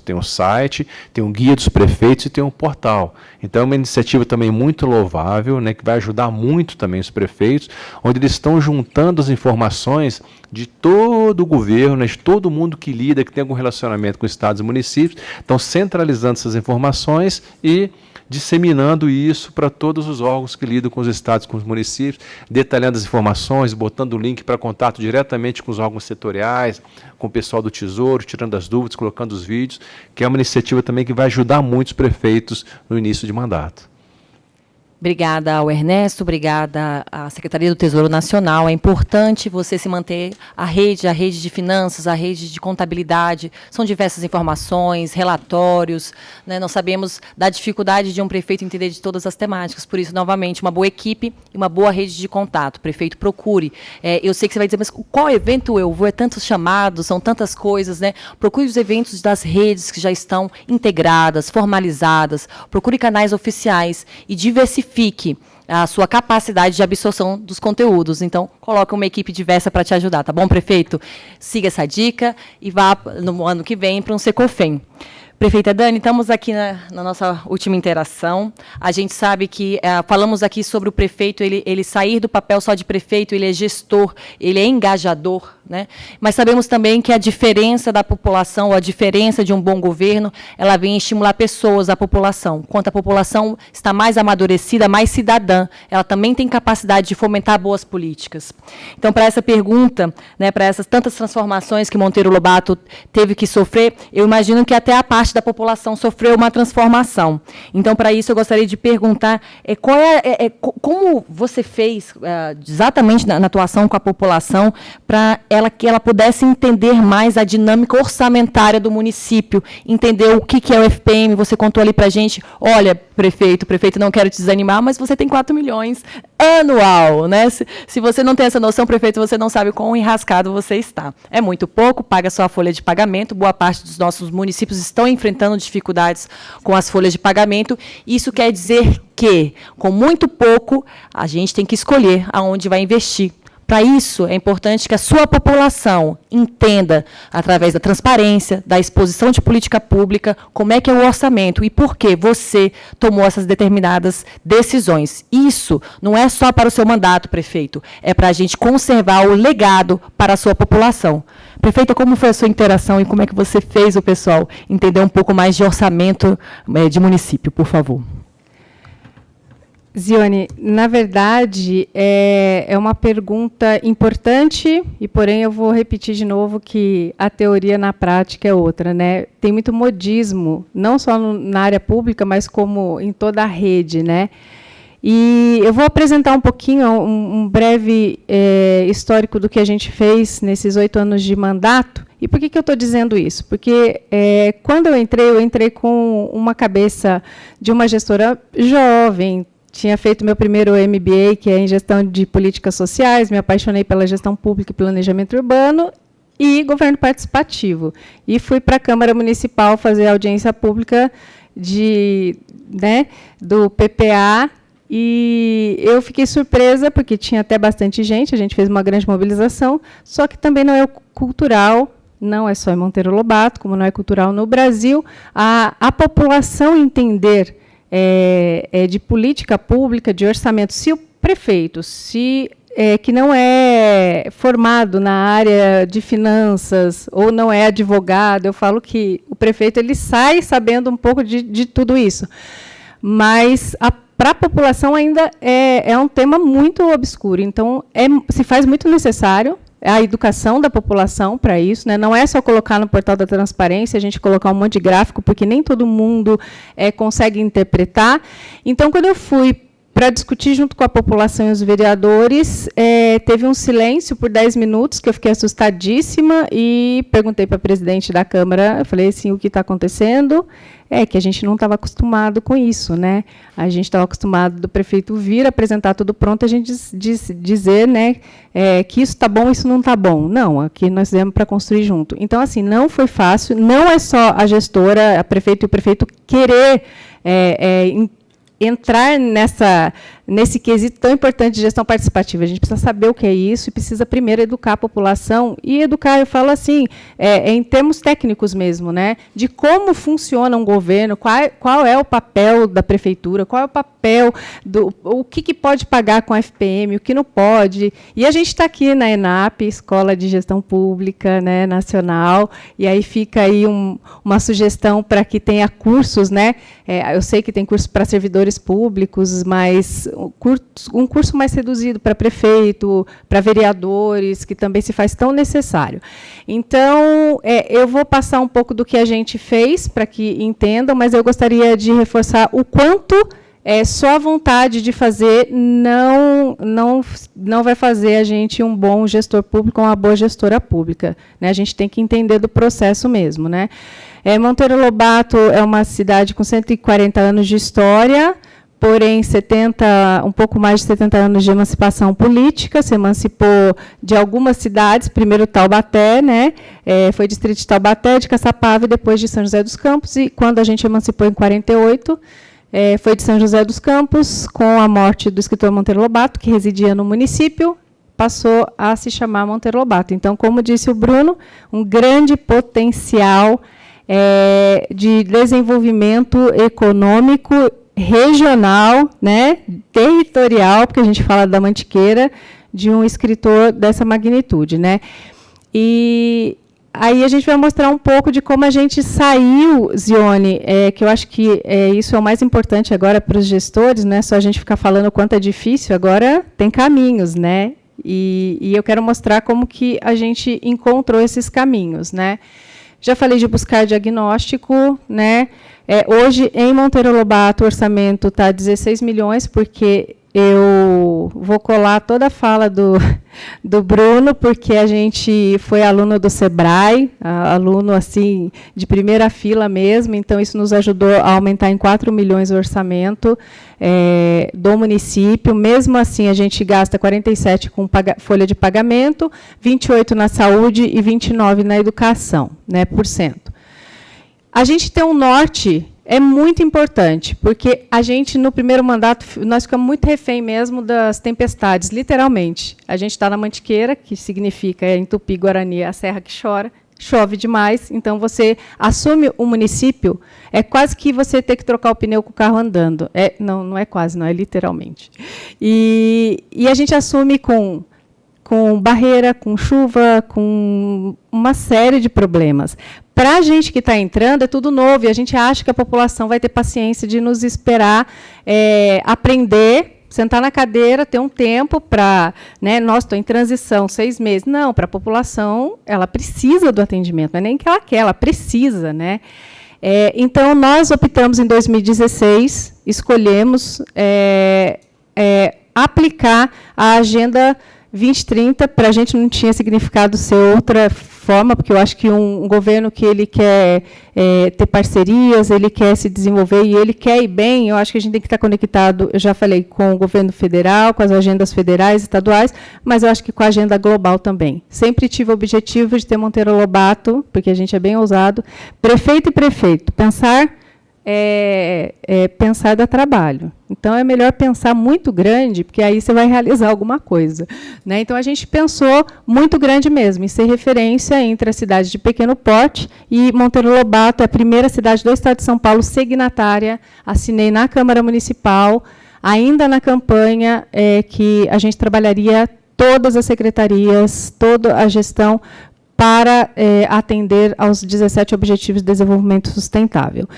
tem um site, tem um guia dos prefeitos e tem um portal. Então é uma iniciativa também muito louvável, né, que vai ajudar muito também os prefeitos, onde eles estão juntando as informações de todo o governo, né, de todo mundo que lida, que tem algum relacionamento com estados e municípios, estão centralizando essas informações e disseminando isso para todos os órgãos que lidam com os estados, com os municípios, detalhando as informações, botando o link para contato diretamente com os órgãos setoriais, com o pessoal do Tesouro, tirando as dúvidas, colocando os vídeos, que é uma iniciativa também que vai ajudar muito os prefeitos no início de mandato. Obrigada ao Ernesto, obrigada à Secretaria do Tesouro Nacional. É importante você se manter a rede de finanças, a rede de contabilidade. São diversas informações, relatórios, né? Nós sabemos da dificuldade de um prefeito entender de todas as temáticas. Por isso, novamente, uma boa equipe e uma boa rede de contato. Prefeito, procure. Eu sei que você vai dizer, mas qual evento eu vou? É tantos chamados, são tantas coisas, né? Procure os eventos das redes que já estão integradas, formalizadas. Procure canais oficiais e diversifique a sua capacidade de absorção dos conteúdos. Então, coloque uma equipe diversa para te ajudar, tá bom, prefeito? Siga essa dica e vá no ano que vem para um Secofem. Prefeita Dani, estamos aqui na nossa última interação. A gente sabe que falamos aqui sobre o prefeito, ele sair do papel só de prefeito, ele é gestor, ele é engajador, né? Mas sabemos também que a diferença da população, ou a diferença de um bom governo, ela vem estimular pessoas, a população. Quanto a população está mais amadurecida, mais cidadã, ela também tem capacidade de fomentar boas políticas. Então, para essa pergunta, né, para essas tantas transformações que Monteiro Lobato teve que sofrer, eu imagino que até a parte da população sofreu uma transformação. Então, para isso, eu gostaria de perguntar como você fez exatamente na atuação com a população para que ela pudesse entender mais a dinâmica orçamentária do município, entender o que é o FPM. Você contou ali para a gente, olha, prefeito, não quero te desanimar, mas você tem 4 milhões anual, né? Se você não tem essa noção, prefeito, você não sabe quão enrascado você está. É muito pouco, paga só a folha de pagamento, boa parte dos nossos municípios estão enfrentando dificuldades com as folhas de pagamento. Isso quer dizer que, com muito pouco, a gente tem que escolher aonde vai investir. Para isso, é importante que a sua população entenda, através da transparência, da exposição de política pública, como é que é o orçamento e por que você tomou essas determinadas decisões. Isso não é só para o seu mandato, prefeito, é para a gente conservar o legado para a sua população. Prefeita, como foi a sua interação e como é que você fez o pessoal entender um pouco mais de orçamento de município, por favor? Zione, na verdade, é uma pergunta importante, e, porém, eu vou repetir de novo que a teoria na prática é outra, né? Tem muito modismo, não só na área pública, mas como em toda a rede, né? E eu vou apresentar um pouquinho, um breve histórico do que a gente fez nesses 8 anos de mandato. E por que eu estou dizendo isso? Porque quando eu entrei com uma cabeça de uma gestora jovem, tinha feito meu primeiro MBA, que é em gestão de políticas sociais, me apaixonei pela gestão pública e planejamento urbano e governo participativo. E fui para a Câmara Municipal fazer audiência pública do PPA, e eu fiquei surpresa, porque tinha até bastante gente, a gente fez uma grande mobilização, só que também não é cultural, não é só em Monteiro Lobato, como não é cultural no Brasil, a população entender de política pública, de orçamento. Se o prefeito, que não é formado na área de finanças ou não é advogado, eu falo que o prefeito ele sai sabendo um pouco de tudo isso. Mas para a população ainda é um tema muito obscuro. Então, se faz muito necessário a educação da população para isso, né? Não é só colocar no portal da transparência, a gente colocar um monte de gráfico, porque nem todo mundo consegue interpretar. Então, quando eu fui para discutir junto com a população e os vereadores, teve um silêncio por 10 minutos, que eu fiquei assustadíssima, e perguntei para a presidente da Câmara, eu falei assim, o que está acontecendo? É que a gente não estava acostumado com isso, né? A gente estava acostumado do prefeito vir, apresentar tudo pronto, a gente dizer, né, que isso está bom, isso não está bom. Não, aqui nós fizemos para construir junto. Então, assim, não foi fácil, não é só a gestora, a prefeita e o prefeito querer entrar nesse quesito tão importante de gestão participativa. A gente precisa saber o que é isso e precisa primeiro educar a população. E educar, eu falo assim, em termos técnicos mesmo, né? De como funciona um governo, qual é o papel da prefeitura, qual é o papel, o que pode pagar com a FPM, o que não pode. E a gente está aqui na ENAP, Escola de Gestão Pública, né, Nacional, e aí fica aí uma sugestão para que tenha cursos, né? Eu sei que tem curso para servidores públicos, mas um curso mais reduzido para prefeito, para vereadores, que também se faz tão necessário. Então, eu vou passar um pouco do que a gente fez, para que entendam, mas eu gostaria de reforçar o quanto só a vontade de fazer não vai fazer a gente um bom gestor público ou uma boa gestora pública, né? A gente tem que entender do processo mesmo, né? Monteiro Lobato é uma cidade com 140 anos de história, porém um pouco mais de 70 anos de emancipação política. Se emancipou de algumas cidades, primeiro Taubaté, né? Foi distrito de Taubaté, de Caçapava e depois de São José dos Campos. E quando a gente emancipou em 48, foi de São José dos Campos, com a morte do escritor Monteiro Lobato, que residia no município, passou a se chamar Monteiro Lobato. Então, como disse o Bruno, um grande potencial de desenvolvimento econômico regional, né, territorial, porque a gente fala da Mantiqueira, de um escritor dessa magnitude, né? E aí a gente vai mostrar um pouco de como a gente saiu, Zione, que eu acho que isso é o mais importante agora para os gestores, não é só a gente ficar falando o quanto é difícil, agora tem caminhos, né? E eu quero mostrar como que a gente encontrou esses caminhos, né? Já falei de buscar diagnóstico, né? Hoje, em Monteiro Lobato, o orçamento está 16 milhões, porque eu vou colar toda a fala do Bruno, porque a gente foi aluno do SEBRAE, aluno assim, de primeira fila mesmo, então isso nos ajudou a aumentar em 4 milhões o orçamento do município. Mesmo assim, a gente gasta 47 com folha de pagamento, 28 na saúde e 29 na educação, né, por cento. A gente tem um norte é muito importante, porque a gente, no primeiro mandato, nós ficamos muito refém mesmo das tempestades, literalmente. A gente está na Mantiqueira, que significa, em Tupi-Guarani, a serra que chora, chove demais, então você assume o município, é quase que você ter que trocar o pneu com o carro andando. Não é quase, não, é literalmente. E a gente assume com barreira, com chuva, com uma série de problemas. Para a gente que está entrando, é tudo novo, e a gente acha que a população vai ter paciência de nos esperar aprender, sentar na cadeira, ter um tempo para... Né, nossa, estou em transição, 6 meses. Não, para a população, ela precisa do atendimento, não é nem que ela quer, ela precisa. Né? Então, nós optamos, em 2016, escolhemos aplicar a Agenda 2030, para a gente não tinha significado ser outra forma, porque eu acho que um governo que ele quer ter parcerias, ele quer se desenvolver e ele quer ir bem, eu acho que a gente tem que estar conectado, eu já falei, com o governo federal, com as agendas federais, estaduais, mas eu acho que com a agenda global também. Sempre tive o objetivo de ter Monteiro Lobato, porque a gente é bem ousado, prefeito e prefeito, pensar dá trabalho. Então, é melhor pensar muito grande, porque aí você vai realizar alguma coisa. Né? Então, a gente pensou muito grande mesmo, em ser referência entre as cidades de pequeno porte, e Monteiro Lobato é a primeira cidade do estado de São Paulo signatária. Assinei na Câmara Municipal, ainda na campanha, que a gente trabalharia todas as secretarias, toda a gestão, para atender aos 17 Objetivos de Desenvolvimento Sustentável.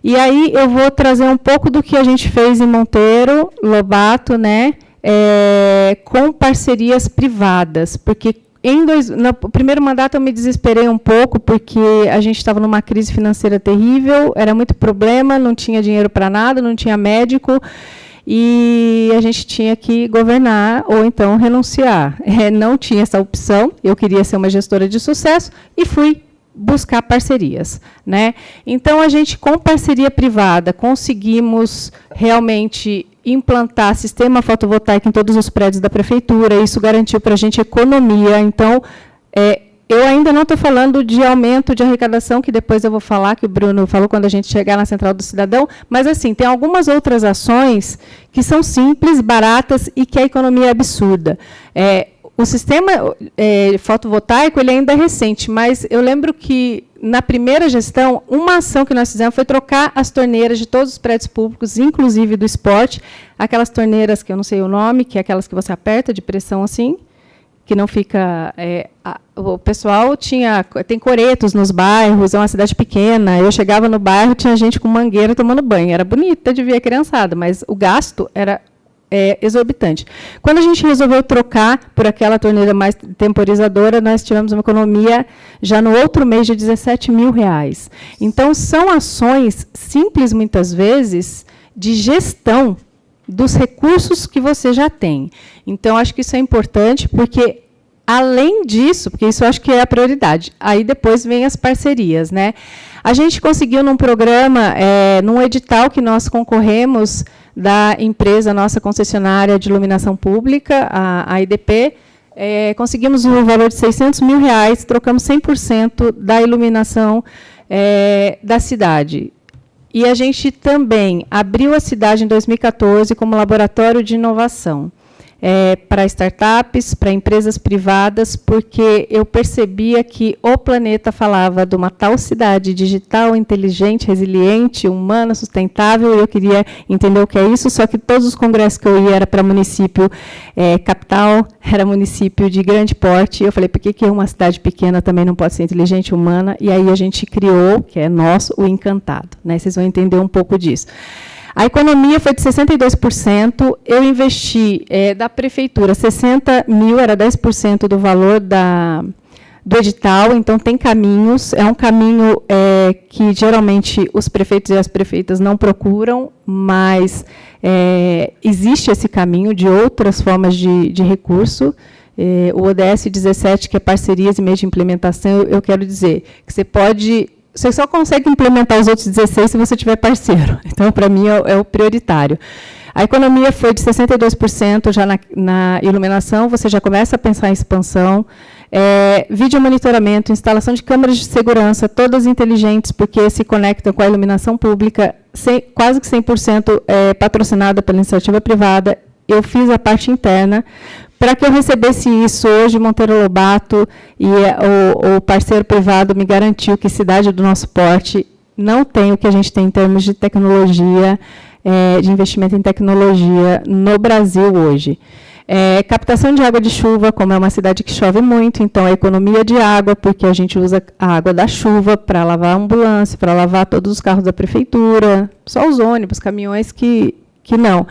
E aí eu vou trazer um pouco do que a gente fez em Monteiro Lobato, né, com parcerias privadas, porque no primeiro mandato eu me desesperei um pouco, porque a gente estava numa crise financeira terrível, era muito problema, não tinha dinheiro para nada, não tinha médico, e a gente tinha que governar ou então renunciar. Não tinha essa opção, eu queria ser uma gestora de sucesso e fui buscar parcerias, né? Então, a gente, com parceria privada, conseguimos realmente implantar sistema fotovoltaico em todos os prédios da prefeitura, isso garantiu para a gente economia. Então, eu ainda não estou falando de aumento de arrecadação, que depois eu vou falar, que o Bruno falou quando a gente chegar na Central do Cidadão, mas, assim, tem algumas outras ações que são simples, baratas e que a economia é absurda. O sistema fotovoltaico ele ainda é recente, mas eu lembro que, na primeira gestão, uma ação que nós fizemos foi trocar as torneiras de todos os prédios públicos, inclusive do esporte, aquelas torneiras que eu não sei o nome, que é aquelas que você aperta de pressão assim, que não fica... o pessoal tem coretos nos bairros, é uma cidade pequena, eu chegava no bairro, tinha gente com mangueira tomando banho, era bonita de ver a criançada, mas o gasto era... exorbitante. Quando a gente resolveu trocar por aquela torneira mais temporizadora, nós tivemos uma economia já no outro mês de R$17 mil. Então, são ações simples, muitas vezes, de gestão dos recursos que você já tem. Então, acho que isso é importante, porque, além disso, porque isso eu acho que é a prioridade, aí depois vem as parcerias, né? A gente conseguiu, num programa, num edital que nós concorremos, da empresa, nossa concessionária de iluminação pública, a IDP, conseguimos o valor de R$600 mil, trocamos 100% da iluminação da cidade. E a gente também abriu a cidade em 2014 como laboratório de inovação. Para startups, para empresas privadas, porque eu percebia que o planeta falava de uma tal cidade digital, inteligente, resiliente, humana, sustentável, e eu queria entender o que é isso, só que todos os congressos que eu ia era para município capital, era município de grande porte, e eu falei, por que uma cidade pequena também não pode ser inteligente e humana? E aí a gente criou, que é nosso, o Encantado, né? Vocês vão entender um pouco disso. A economia foi de 62%, eu investi da prefeitura 60 mil, era 10% do valor do edital, então tem caminhos, é um caminho que geralmente os prefeitos e as prefeitas não procuram, mas existe esse caminho de outras formas de recurso. O ODS 17, que é parcerias e meios de implementação, eu quero dizer que você só consegue implementar os outros 16 se você tiver parceiro. Então, para mim, é o prioritário. A economia foi de 62% já na iluminação, você já começa a pensar em expansão. Vídeo monitoramento, instalação de câmeras de segurança, todas inteligentes, porque se conectam com a iluminação pública, quase que 100% patrocinada pela iniciativa privada. Eu fiz a parte interna. Para que eu recebesse isso, hoje, Monteiro Lobato e o parceiro privado me garantiu que cidade do nosso porte não tem o que a gente tem em termos de tecnologia, de investimento em tecnologia no Brasil hoje. Captação de água de chuva, como é uma cidade que chove muito, então a economia de água, porque a gente usa a água da chuva para lavar a ambulância, para lavar todos os carros da prefeitura, só os ônibus, caminhões que não.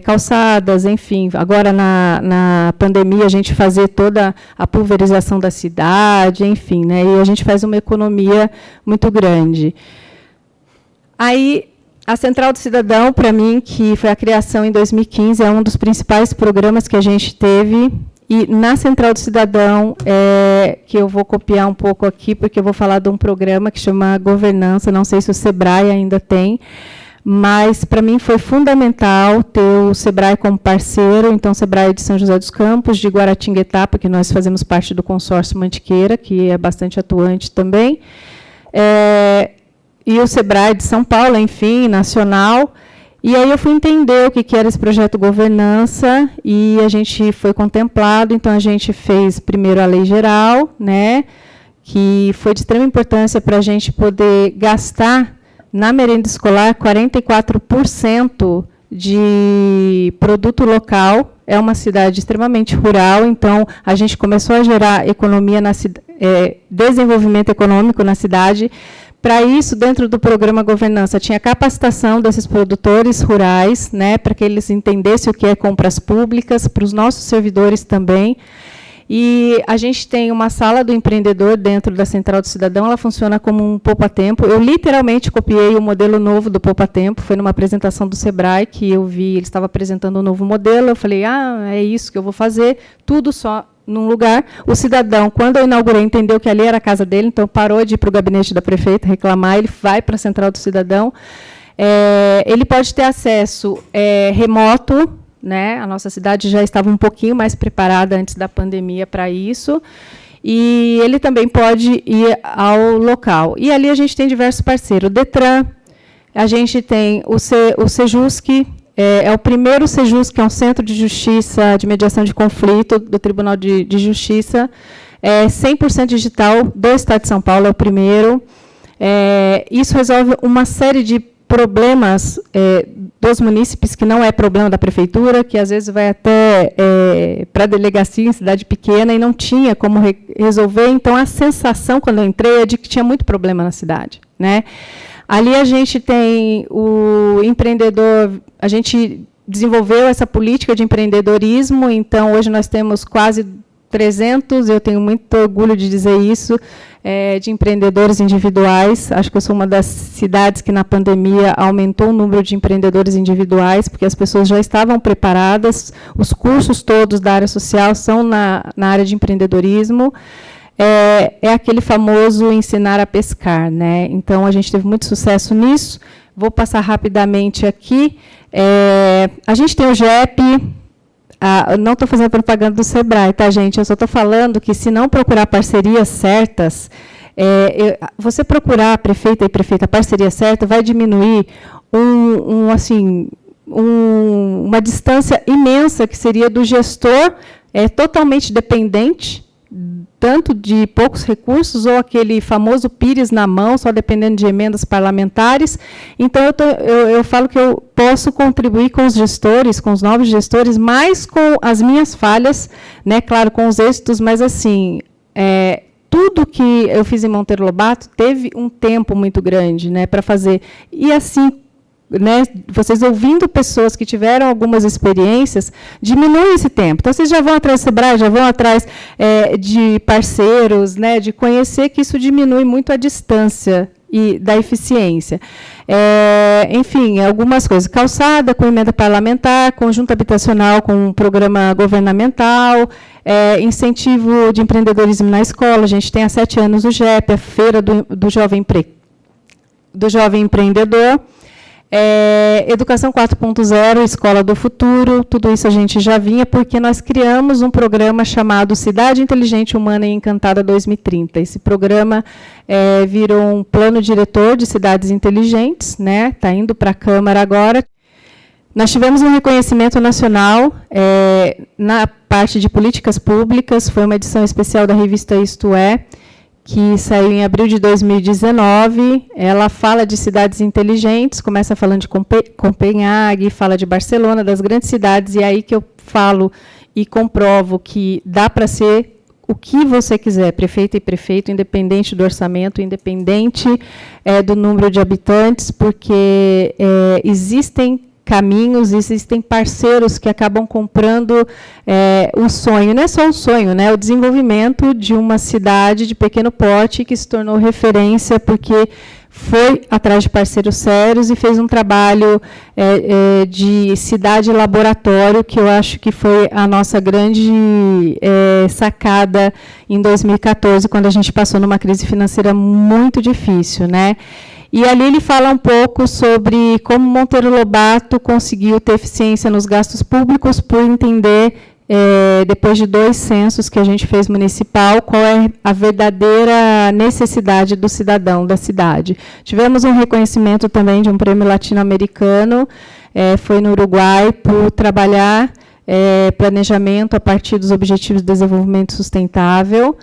Calçadas, enfim. Agora, na pandemia, a gente fazer toda a pulverização da cidade, enfim, né? E a gente faz uma economia muito grande. Aí, a Central do Cidadão, para mim, que foi a criação em 2015, é um dos principais programas que a gente teve. E, na Central do Cidadão, que eu vou copiar um pouco aqui, porque eu vou falar de um programa que chama Governança, não sei se o SEBRAE ainda tem, mas, para mim, foi fundamental ter o SEBRAE como parceiro, então, o SEBRAE de São José dos Campos, de Guaratinguetá, porque nós fazemos parte do consórcio Mantiqueira, que é bastante atuante também, e o SEBRAE de São Paulo, enfim, nacional. E aí eu fui entender o que era esse projeto Governança, e a gente foi contemplado, então, a gente fez primeiro a lei geral, né, que foi de extrema importância para a gente poder gastar na merenda escolar, 44% de produto local. É uma cidade extremamente rural, então a gente começou a gerar economia desenvolvimento econômico na cidade. Para isso, dentro do programa Governança, tinha capacitação desses produtores rurais, né, para que eles entendessem o que é compras públicas, para os nossos servidores também. E a gente tem uma sala do empreendedor dentro da Central do Cidadão, ela funciona como um poupa-tempo. Eu literalmente copiei o modelo novo do poupa-tempo, foi numa apresentação do Sebrae que eu vi, ele estava apresentando um novo modelo, eu falei, é isso que eu vou fazer, tudo só num lugar. O cidadão, quando eu inaugurei, entendeu que ali era a casa dele, então parou de ir para o gabinete da prefeita reclamar, ele vai para a Central do Cidadão. Ele pode ter acesso remoto, né? A nossa cidade já estava um pouquinho mais preparada antes da pandemia para isso, e ele também pode ir ao local. E ali a gente tem diversos parceiros. O Detran, a gente tem o Sejusc, é o primeiro Sejusc, que é um centro de justiça, de mediação de conflito do Tribunal de Justiça, 100% digital do Estado de São Paulo, é o primeiro. Isso resolve uma série de problemas dos munícipes, que não é problema da prefeitura, que às vezes vai até para a delegacia em cidade pequena e não tinha como resolver. Então, a sensação, quando eu entrei, é de que tinha muito problema na cidade, né? Ali a gente tem o empreendedor, a gente desenvolveu essa política de empreendedorismo, então, hoje nós temos quase 300, eu tenho muito orgulho de dizer isso, de empreendedores individuais. Acho que eu sou uma das cidades que, na pandemia, aumentou o número de empreendedores individuais, porque as pessoas já estavam preparadas, os cursos todos da área social são na área de empreendedorismo. É aquele famoso ensinar a pescar, né? Então, a gente teve muito sucesso nisso. Vou passar rapidamente aqui. A gente tem o GEP. Não estou fazendo propaganda do Sebrae, tá, gente? Eu só estou falando que, se não procurar parcerias certas, você procurar prefeita e prefeita a parceria certa, vai diminuir uma distância imensa, que seria do gestor totalmente dependente, tanto de poucos recursos, ou aquele famoso pires na mão, só dependendo de emendas parlamentares. Então, eu falo que eu posso contribuir com os gestores, com os novos gestores, mais com as minhas falhas, né, claro, com os êxitos, mas, assim, tudo que eu fiz em Monteiro Lobato teve um tempo muito grande, né, para fazer. E, assim, né, vocês ouvindo pessoas que tiveram algumas experiências, diminui esse tempo. Então, vocês já vão atrás do Sebrae, já vão atrás de parceiros, né, de conhecer, que isso diminui muito a distância e da eficiência. Enfim, algumas coisas. Calçada com emenda parlamentar, conjunto habitacional com um programa governamental, incentivo de empreendedorismo na escola. A gente tem há 7 anos o GEP, a Feira do Jovem Empreendedor. Educação 4.0, Escola do Futuro, tudo isso a gente já vinha, porque nós criamos um programa chamado Cidade Inteligente, Humana e Encantada 2030. Esse programa virou um plano diretor de cidades inteligentes, né? Está indo para a Câmara agora. Nós tivemos um reconhecimento nacional na parte de políticas públicas, foi uma edição especial da revista Isto É, que saiu em abril de 2019, ela fala de cidades inteligentes, começa falando de Copenhague, fala de Barcelona, das grandes cidades, e é aí que eu falo e comprovo que dá para ser o que você quiser, prefeita e prefeito, independente do orçamento, independente do número de habitantes, porque existem caminhos, existem parceiros que acabam comprando um sonho. Não é só um sonho, né? O desenvolvimento de uma cidade de pequeno porte que se tornou referência porque foi atrás de parceiros sérios e fez um trabalho de cidade-laboratório, que eu acho que foi a nossa grande sacada em 2014, quando a gente passou numa crise financeira muito difícil, né? E ali ele fala um pouco sobre como Monteiro Lobato conseguiu ter eficiência nos gastos públicos, por entender, depois de 2 censos que a gente fez municipal, qual é a verdadeira necessidade do cidadão da cidade. Tivemos um reconhecimento também de um prêmio latino-americano, foi no Uruguai, por trabalhar planejamento a partir dos Objetivos de Desenvolvimento Sustentável.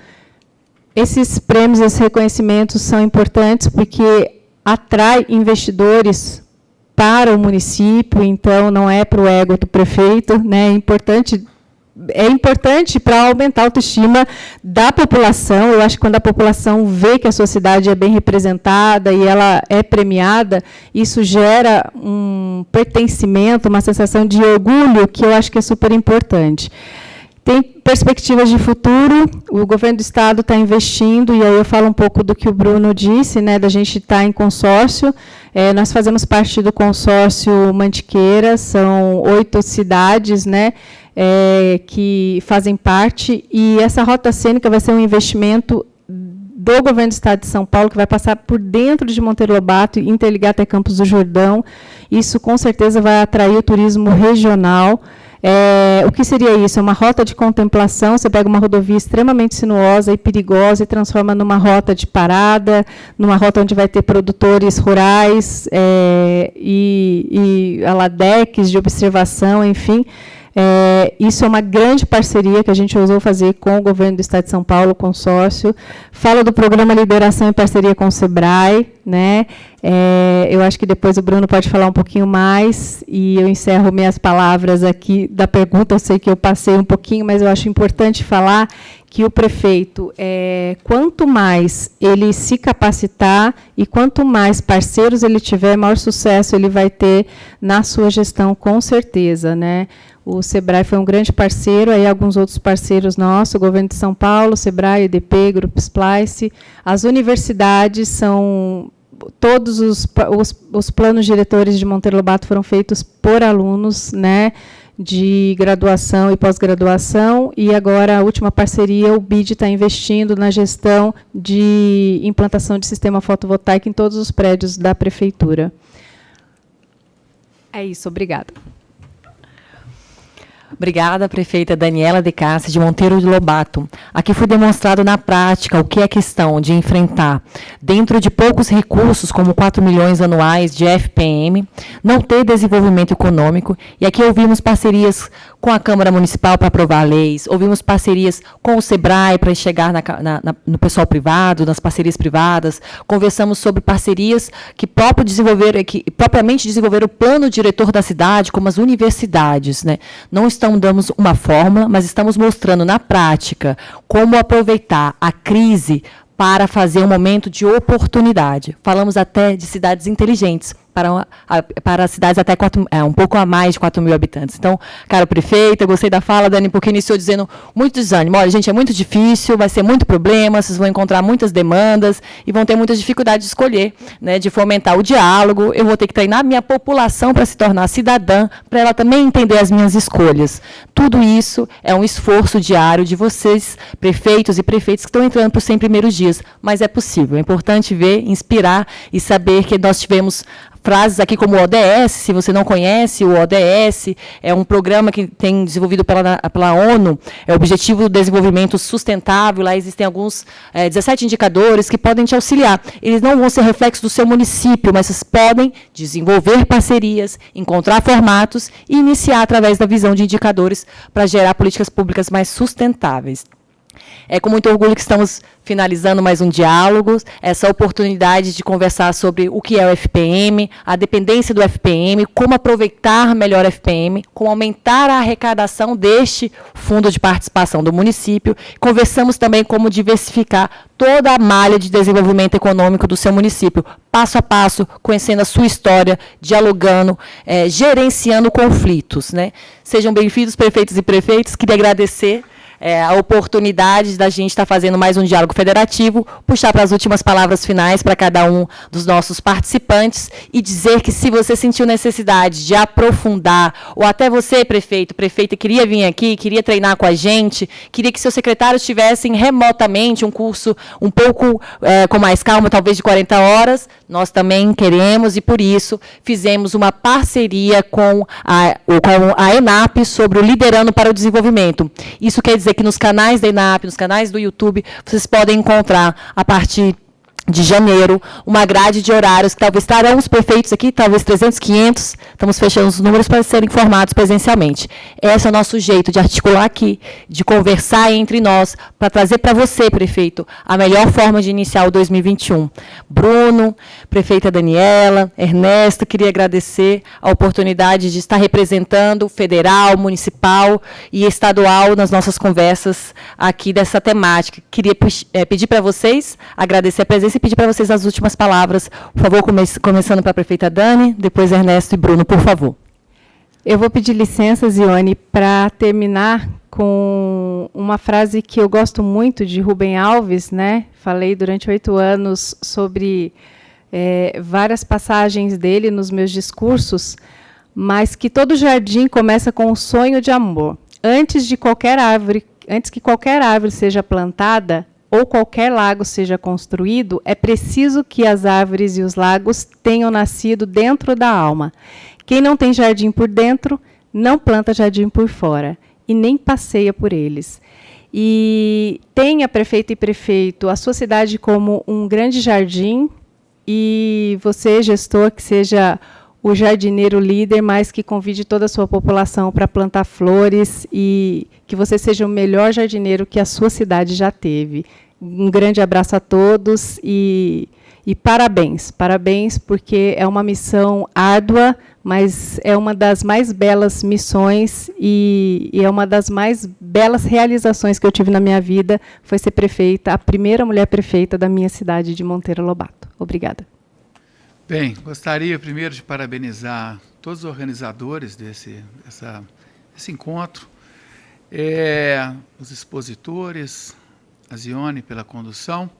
Esses prêmios, esses reconhecimentos são importantes porque atrai investidores para o município, então não é para o ego do prefeito, né? É importante para aumentar a autoestima da população. Eu acho que quando a população vê que a sua cidade é bem representada e ela é premiada, isso gera um pertencimento, uma sensação de orgulho, que eu acho que é super importante. Tem perspectivas de futuro, o governo do Estado está investindo, e aí eu falo um pouco do que o Bruno disse, né, da gente estar em consórcio. Nós fazemos parte do consórcio Mantiqueira, são 8 cidades, né, que fazem parte, e essa rota cênica vai ser um investimento do governo do Estado de São Paulo, que vai passar por dentro de Monteiro Lobato e interligar até Campos do Jordão. Isso, com certeza, vai atrair o turismo regional. O que seria isso? É uma rota de contemplação. Você pega uma rodovia extremamente sinuosa e perigosa e transforma numa rota de parada, numa rota onde vai ter produtores rurais e aladeques de observação, enfim. Isso é uma grande parceria que a gente ousou fazer com o governo do Estado de São Paulo, o consórcio. Fala do programa Lideração em parceria com o SEBRAE, né? Eu acho que depois o Bruno pode falar um pouquinho mais, e eu encerro minhas palavras aqui da pergunta. Eu sei que eu passei um pouquinho, mas eu acho importante falar que o prefeito, quanto mais ele se capacitar e quanto mais parceiros ele tiver, maior sucesso ele vai ter na sua gestão, com certeza, né? O SEBRAE foi um grande parceiro, aí alguns outros parceiros nossos, o governo de São Paulo, SEBRAE, EDP, Grupo Splice. As universidades são... Todos os planos diretores de Monteiro Lobato foram feitos por alunos, né, de graduação e pós-graduação, e agora a última parceria, o BID está investindo na gestão de implantação de sistema fotovoltaico em todos os prédios da prefeitura. É isso, obrigada. Obrigada, prefeita Daniela de Cássia, de Monteiro de Lobato. Aqui foi demonstrado na prática o que é questão de enfrentar, dentro de poucos recursos, como 4 milhões anuais de FPM, não ter desenvolvimento econômico. E aqui ouvimos parcerias com a Câmara Municipal para aprovar leis, ouvimos parcerias com o SEBRAE para chegar no pessoal privado, nas parcerias privadas, conversamos sobre parcerias que propriamente desenvolveram o plano diretor da cidade, como as universidades, né? Não damos uma fórmula, mas estamos mostrando na prática como aproveitar a crise para fazer um momento de oportunidade. Falamos até de cidades inteligentes, para cidades até um pouco a mais de 4 mil habitantes. Então, cara prefeita, gostei da fala, Dani, porque iniciou dizendo muito desânimo. Olha, gente, é muito difícil, vai ser muito problema, vocês vão encontrar muitas demandas e vão ter muitas dificuldades de escolher, né, de fomentar o diálogo. Eu vou ter que treinar minha população para se tornar cidadã, para ela também entender as minhas escolhas. Tudo isso é um esforço diário de vocês, prefeitos e prefeitas, que estão entrando para os 100 primeiros dias, mas é possível. É importante ver, inspirar e saber que nós tivemos frases aqui como o ODS. Se você não conhece, o ODS é um programa que tem desenvolvido pela ONU, é o Objetivo do Desenvolvimento Sustentável. Lá existem alguns 17 indicadores que podem te auxiliar. Eles não vão ser reflexos do seu município, mas vocês podem desenvolver parcerias, encontrar formatos e iniciar através da visão de indicadores para gerar políticas públicas mais sustentáveis. É com muito orgulho que estamos finalizando mais um diálogo, essa oportunidade de conversar sobre o que é o FPM, a dependência do FPM, como aproveitar melhor o FPM, como aumentar a arrecadação deste fundo de participação do município. Conversamos também como diversificar toda a malha de desenvolvimento econômico do seu município, passo a passo, conhecendo a sua história, dialogando, gerenciando conflitos, né? Sejam bem-vindos, prefeitos e prefeitas. Queria agradecer a oportunidade da gente estar fazendo mais um diálogo federativo, puxar para as últimas palavras finais para cada um dos nossos participantes e dizer que, se você sentiu necessidade de aprofundar, ou até você, prefeito, prefeita, queria vir aqui, queria treinar com a gente, queria que seus secretários tivessem remotamente um curso um pouco com mais calma, talvez de 40 horas, nós também queremos, e por isso fizemos uma parceria com a ENAP sobre o Liderando para o Desenvolvimento. Isso quer dizer que nos canais da ENAP, nos canais do YouTube, vocês podem encontrar, a partir de janeiro, uma grade de horários que talvez trarão os prefeitos aqui, talvez 300, 500, estamos fechando os números para serem informados presencialmente. Esse é o nosso jeito de articular aqui, de conversar entre nós, para trazer para você, prefeito, a melhor forma de iniciar o 2021. Bruno, prefeita Daniela, Ernesto, queria agradecer a oportunidade de estar representando o federal, municipal e estadual nas nossas conversas aqui dessa temática. Queria pedir para vocês, agradecer a presença e pedir para vocês as últimas palavras. Por favor, começando para a prefeita Dani, depois Ernesto e Bruno, por favor. Eu vou pedir licença, Zione, para terminar com uma frase que eu gosto muito de Rubem Alves, né? Falei durante 8 anos sobre várias passagens dele nos meus discursos, mas que todo jardim começa com um sonho de amor. Antes que qualquer árvore seja plantada ou qualquer lago seja construído, é preciso que as árvores e os lagos tenham nascido dentro da alma. Quem não tem jardim por dentro, não planta jardim por fora, e nem passeia por eles. E tenha, prefeito e prefeito, a sua cidade como um grande jardim, e você, gestor, que seja o jardineiro líder, mas que convide toda a sua população para plantar flores, e que você seja o melhor jardineiro que a sua cidade já teve. Um grande abraço a todos e parabéns, parabéns, porque é uma missão árdua, mas é uma das mais belas missões e é uma das mais belas realizações que eu tive na minha vida, foi ser prefeita, a primeira mulher prefeita da minha cidade de Monteiro Lobato. Obrigada. Bem, gostaria primeiro de parabenizar todos os organizadores desse encontro, os expositores, a Zione pela condução,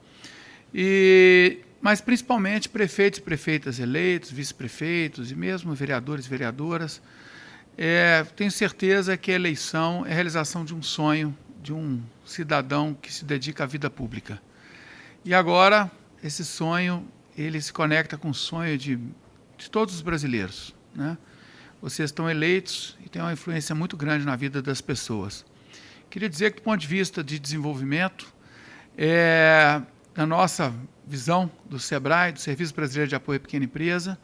mas principalmente prefeitos e prefeitas eleitos, vice-prefeitos e mesmo vereadores e vereadoras. Tenho certeza que a eleição é a realização de um sonho de um cidadão que se dedica à vida pública. E agora, esse sonho, ele se conecta com o sonho de todos os brasileiros, né? Vocês estão eleitos e têm uma influência muito grande na vida das pessoas. Queria dizer que, do ponto de vista de desenvolvimento, na nossa visão do SEBRAE, do Serviço Brasileiro de Apoio à Pequena Empresa,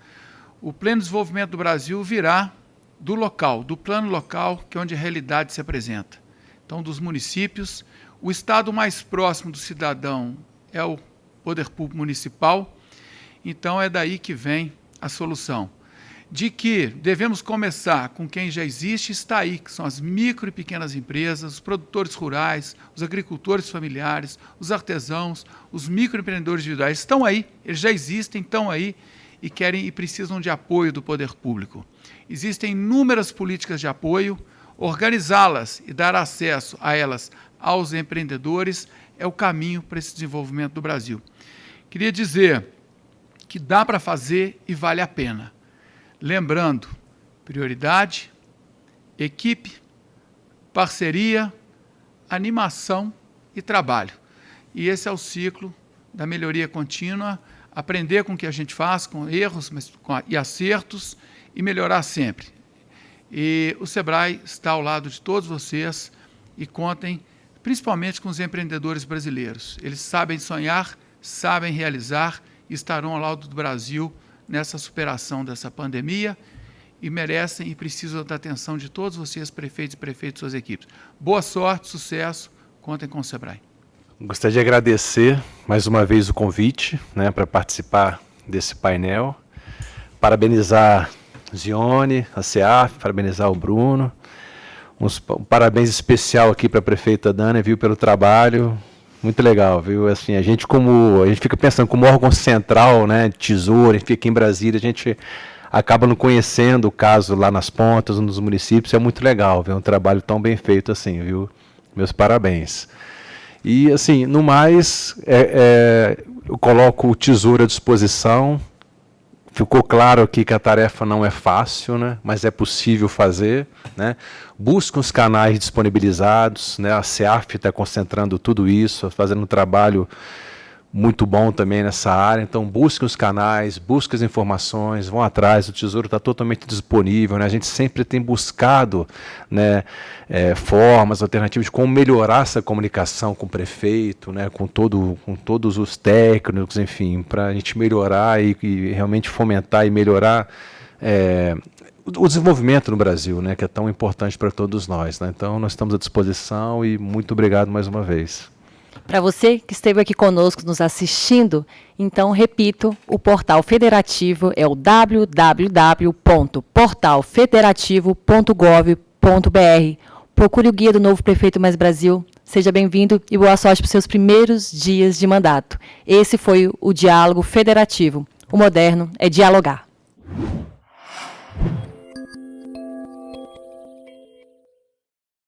o pleno desenvolvimento do Brasil virá do local, do plano local, que é onde a realidade se apresenta. Então, dos municípios, o estado mais próximo do cidadão é o poder público municipal, então é daí que vem a solução. De que devemos começar com quem já existe, está aí, que são as micro e pequenas empresas, os produtores rurais, os agricultores familiares, os artesãos, os microempreendedores individuais, estão aí, eles já existem, estão aí e querem e precisam de apoio do poder público. Existem inúmeras políticas de apoio, organizá-las e dar acesso a elas aos empreendedores é o caminho para esse desenvolvimento do Brasil. Queria dizer que dá para fazer e vale a pena. Lembrando, prioridade, equipe, parceria, animação e trabalho. E esse é o ciclo da melhoria contínua, aprender com o que a gente faz, com erros e acertos, e melhorar sempre. E o SEBRAE está ao lado de todos vocês e contem principalmente com os empreendedores brasileiros. Eles sabem sonhar, sabem realizar e estarão ao lado do Brasil nessa superação dessa pandemia e merecem e precisam da atenção de todos vocês, prefeitos e prefeitos, suas equipes. Boa sorte, sucesso, contem com o SEBRAE. Gostaria de agradecer mais uma vez o convite, né, para participar desse painel, parabenizar Zione, a CEAF, parabenizar o Bruno, um parabéns especial aqui para a prefeita Dana, viu, pelo trabalho. Muito legal, viu? Assim, a gente fica pensando como órgão central, né, tesouro, a gente fica aqui em Brasília, a gente acaba não conhecendo o caso lá nas pontas, nos municípios, é muito legal, ver um trabalho tão bem feito assim, viu? Meus parabéns. E, assim, no mais, eu coloco o tesouro à disposição. Ficou claro aqui que a tarefa não é fácil, né? Mas é possível fazer, né? Busque os canais disponibilizados, né? A CEAF está concentrando tudo isso, fazendo um trabalho muito bom também nessa área. Então, busque os canais, busque as informações, vão atrás, o Tesouro está totalmente disponível, né? A gente sempre tem buscado, né, formas, alternativas de como melhorar essa comunicação com o prefeito, né, com todos os técnicos, enfim, para a gente melhorar e realmente fomentar e melhorar o desenvolvimento no Brasil, né, que é tão importante para todos nós, né? Então, nós estamos à disposição e muito obrigado mais uma vez. Para você que esteve aqui conosco nos assistindo, então, repito, o Portal Federativo é o www.portalfederativo.gov.br. Procure o guia do novo Prefeito Mais Brasil. Seja bem-vindo e boa sorte para os seus primeiros dias de mandato. Esse foi o Diálogo Federativo. O moderno é dialogar.